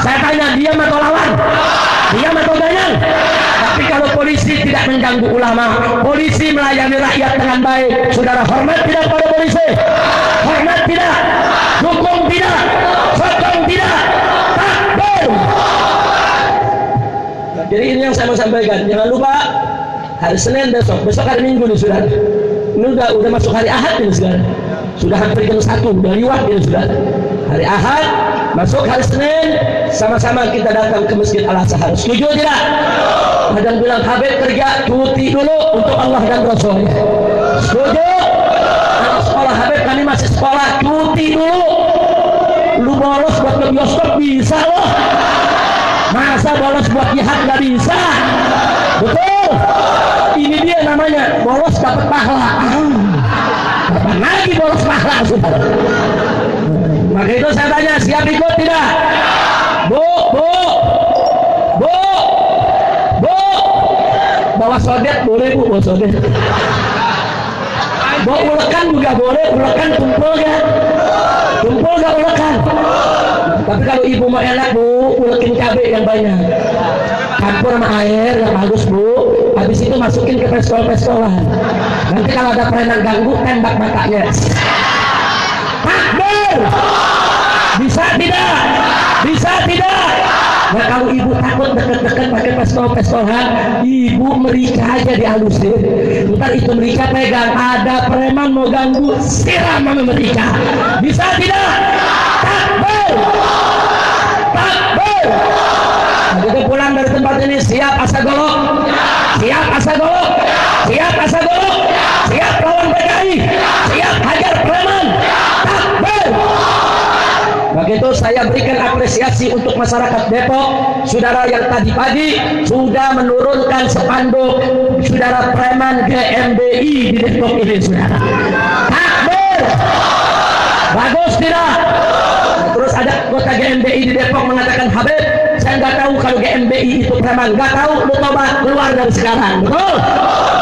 [SPEAKER 1] saya tanya, diam atau lawan? Diam atau ganyang? Tapi kalau polisi tidak mengganggu ulama, polisi melayani rakyat dengan baik, saudara, hormat tidak pada polisi? Hormat tidak? Dukung tidak? Sokong tidak? Takbir! Jadi ini yang saya mau sampaikan. Jangan lupa hari Senin besok hari Minggu nih saudara. Ini udah masuk hari Ahad ini saudara. Sudah hampir jam 1, udah liwat ini saudara. Hari Ahad masuk hari Senin, sama-sama kita datang ke Masjid Al-Azhar. Setuju tidak? Ada yang bilang Habib kerja cuti dulu untuk Allah dan Rasulnya. Setuju? Anak sekolah Habib, kami masih sekolah, cuti dulu. Lu bolos buat ke bioskop bisa loh. Masa bolos buat jihad nggak bisa? Betul? Ini dia namanya bolos dapat pahala. Kapan lagi bolos pahala saudara? Maka itu saya tanya, siap ikut tidak? Bu, bawa sodet boleh bu, bawa sodet. Bawa ulekan juga boleh, ulekan tumpul ya, tumpul gak ulekan? Tapi kalau ibu mau enak bu, ulekin cabai yang banyak, campur sama air yang bagus bu, habis itu masukin ke pestol-pestolan. Nanti kalau ada preman ganggu, tembak matanya. Takbir! Bisa tidak? Bisa tidak? Nah kalau ibu takut deket-deket pakai pestol-pestolan, ibu merica aja dihalusin. Ntar itu merica pegang, ada preman mau ganggu, siram sama merica. Bisa tidak? Takbir! Takbir! Nah, kita pulang dari tempat ini siap asagolok, siap asagolok, siap asagolok, siap lawan PKI, siap hajar preman. Takbir! Begitu saya berikan apresiasi untuk masyarakat Depok, saudara yang tadi pagi sudah menurunkan spanduk saudara preman GMBI di Depok ini saudara. Takbir! Bagus tidak? Terus ada kota GMBI di Depok mengatakan, Habib, saya nggak tahu kalau GMBI itu preman, nggak tahu, lu tobat keluar dari sekarang, betul?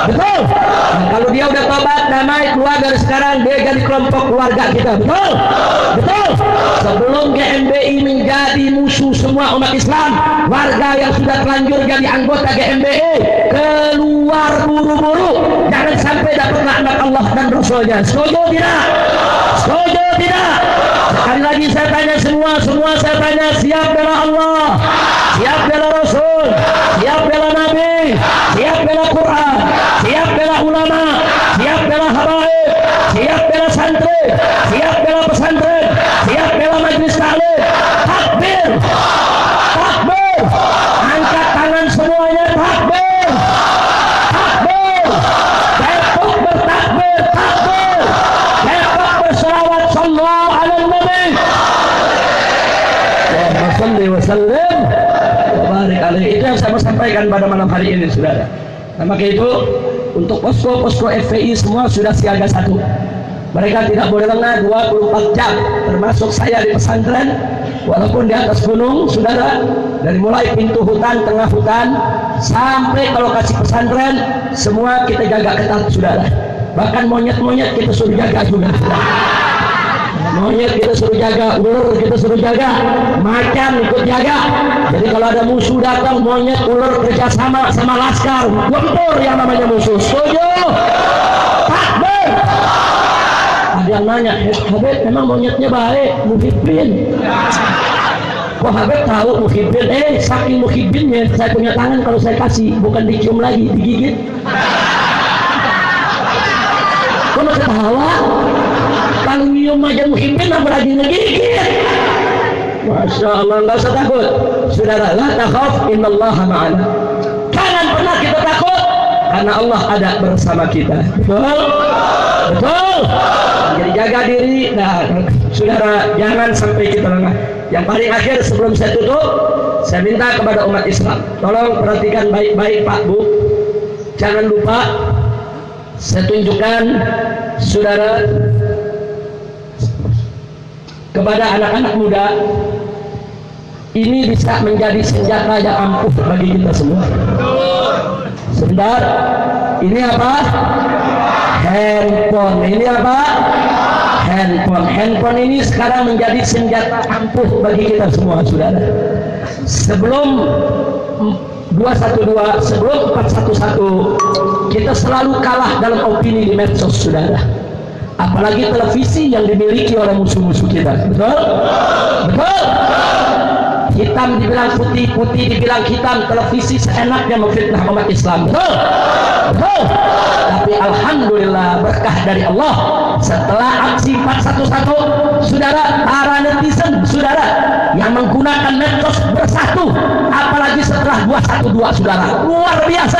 [SPEAKER 1] Betul? Nah, kalau dia udah tobat, damai, keluar dari sekarang, dia jadi kelompok keluarga kita, betul? Betul? Sebelum GMBI menjadi musuh semua umat Islam, warga yang sudah terlanjur jadi anggota GMBI, keluar buru-buru, jangan sampai dapat laknat Allah dan Rasulnya. Setuju tidak? Setuju tidak? Sekali lagi saya tanya semua saya tanya, siap bela Allah, siap bela Rasul, siap bela Nabi, siap bela Quran, siap bela ulama, siap bela habaib, siap bela santri, siap bela pesantren, siap bela majelis taklim. Takbir! Takbir! Angkat tangan semuanya, takbir! Takbir! Depok bertakbir, takbir! Depok berselawat sallallahu alaihi Nabi. Wa salli wa sallim wa barik alaih. Itu yang saya mau sampaikan pada malam hari ini, saudara. Nah, maka itu untuk posko-posko FPI semua sudah siaga 1. Mereka tidak boleh lengah 24 jam, termasuk saya di pesantren, walaupun di atas gunung, saudara, dari mulai pintu hutan, tengah hutan, sampai ke lokasi pesantren, semua kita jaga ketat, saudara. Bahkan monyet-monyet kita suruh jaga juga. Monyet kita suruh jaga, ular kita suruh jaga, macan ikut jaga. Jadi kalau ada musuh datang, monyet, ular kerjasama sama laskar, gempur yang namanya musuh. Setuju? Takbir! Ada yang nanya, Habib memang monyetnya baik, Muhyiddin. Kok Habib tahu Muhyiddin? Saking Muhyiddinnya, saya punya tangan kalau saya kasih, bukan dicium lagi, digigit. Kok masih ketawa? Kalau nyium aja Muhyiddin, apalagi ngegigit. Masya Allah, nggak usah takut, saudara. La takhaf, innallaha ma'ana. Jangan pernah kita takut, karena Allah ada bersama kita. Betul? Betul? Jadi jaga diri. Nah, saudara, jangan sampai kita lengah. Yang paling akhir sebelum saya tutup, saya minta kepada umat Islam, tolong perhatikan baik-baik Pak Bu. Jangan lupa, saya tunjukkan saudara kepada anak-anak muda, ini bisa menjadi senjata yang ampuh bagi kita semua. Sebentar, ini apa? Handphone. Ini apa? Handphone. Handphone ini sekarang menjadi senjata ampuh bagi kita semua, saudara. Sebelum 212, sebelum 411, kita selalu kalah dalam opini di medsos, saudara. Apalagi televisi yang dimiliki oleh musuh-musuh kita. Betul? Betul? Hitam dibilang putih, putih dibilang hitam. Televisi seenaknya memfitnah umat Islam. Betul? Betul? Tapi alhamdulillah berkah dari Allah, setelah aksi 411, saudara, para netizen, saudara, yang menggunakan medsos bersatu. Apalagi setelah 212, saudara, luar biasa.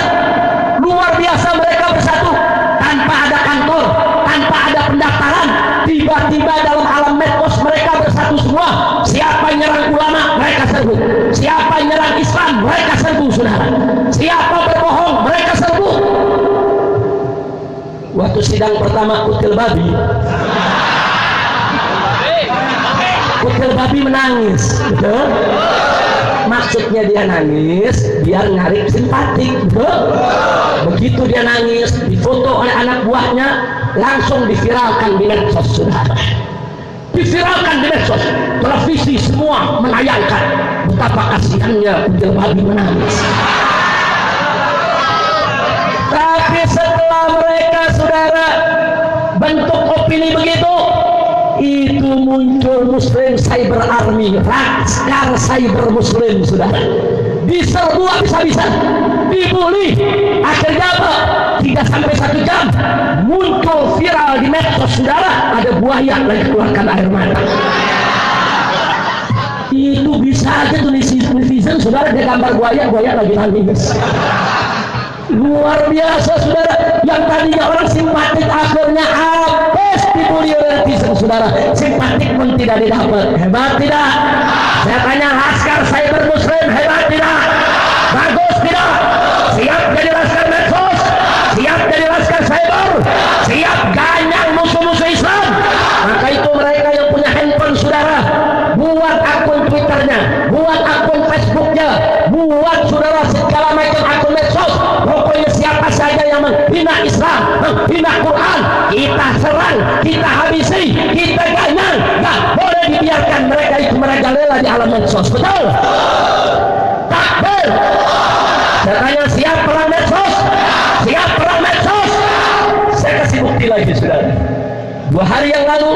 [SPEAKER 1] Luar biasa mereka bersatu, tanpa ada kantor, tanpa ada pendaftaran, tiba-tiba dalam alam medsos mereka bersatu semua. Siapa yang nyerang ulama, mereka serbu. Siapa yang nyerang Islam, mereka serbu, saudara. Siapa berbohong, mereka serbu. Waktu sidang pertama Kutil Babi, Kutil Babi menangis, betul? Maksudnya dia nangis biar ngarik simpatik, betul? Begitu dia nangis, difoto oleh anak buahnya, langsung diviralkan di medsos, saudara. Diviralkan di medsos, televisi semua menayangkan betapa kasihannya Kutil Babi menangis. Tapi setelah mereka, saudara, bentuk opini begitu, itu muncul Muslim Cyber Army, Laskar Cyber Muslim, saudara. Diserbu habis-habisan, dibully. Akhirnya apa? 3-1 jam muncul viral di medsos, saudara, ada buaya lagi keluarkan air mata. Itu bisa aja tuh netizen, saudara, dia gambar buaya lagi nangis. Luar biasa, saudara. Yang tadinya orang simpatik akhirnya habis dibully oleh netizen, saudara. Simpatik pun tidak didapat. Hebat tidak? Saya tanya, Laskar Cyber Muslim hebat tidak? Bagus tidak? Siap jadi laskar medsos? Siap jadi laskar cyber? Siap ganyang musuh-musuh Islam? Maka itu mereka yang punya handphone, saudara, buat akun Twitternya, buat akun Facebooknya, buat, saudara, segala macam akun medsos. Pokoknya siapa saja yang menghina Islam, menghina Quran, kita serang, kita habisi, kita ganyang. Gak boleh dibiarkan mereka itu merajalela di alam medsos. Betul? Takbir! Saya tanya, siap perang medsos? Siap perang medsos? Saya kasih bukti lagi, saudara. 2 hari yang lalu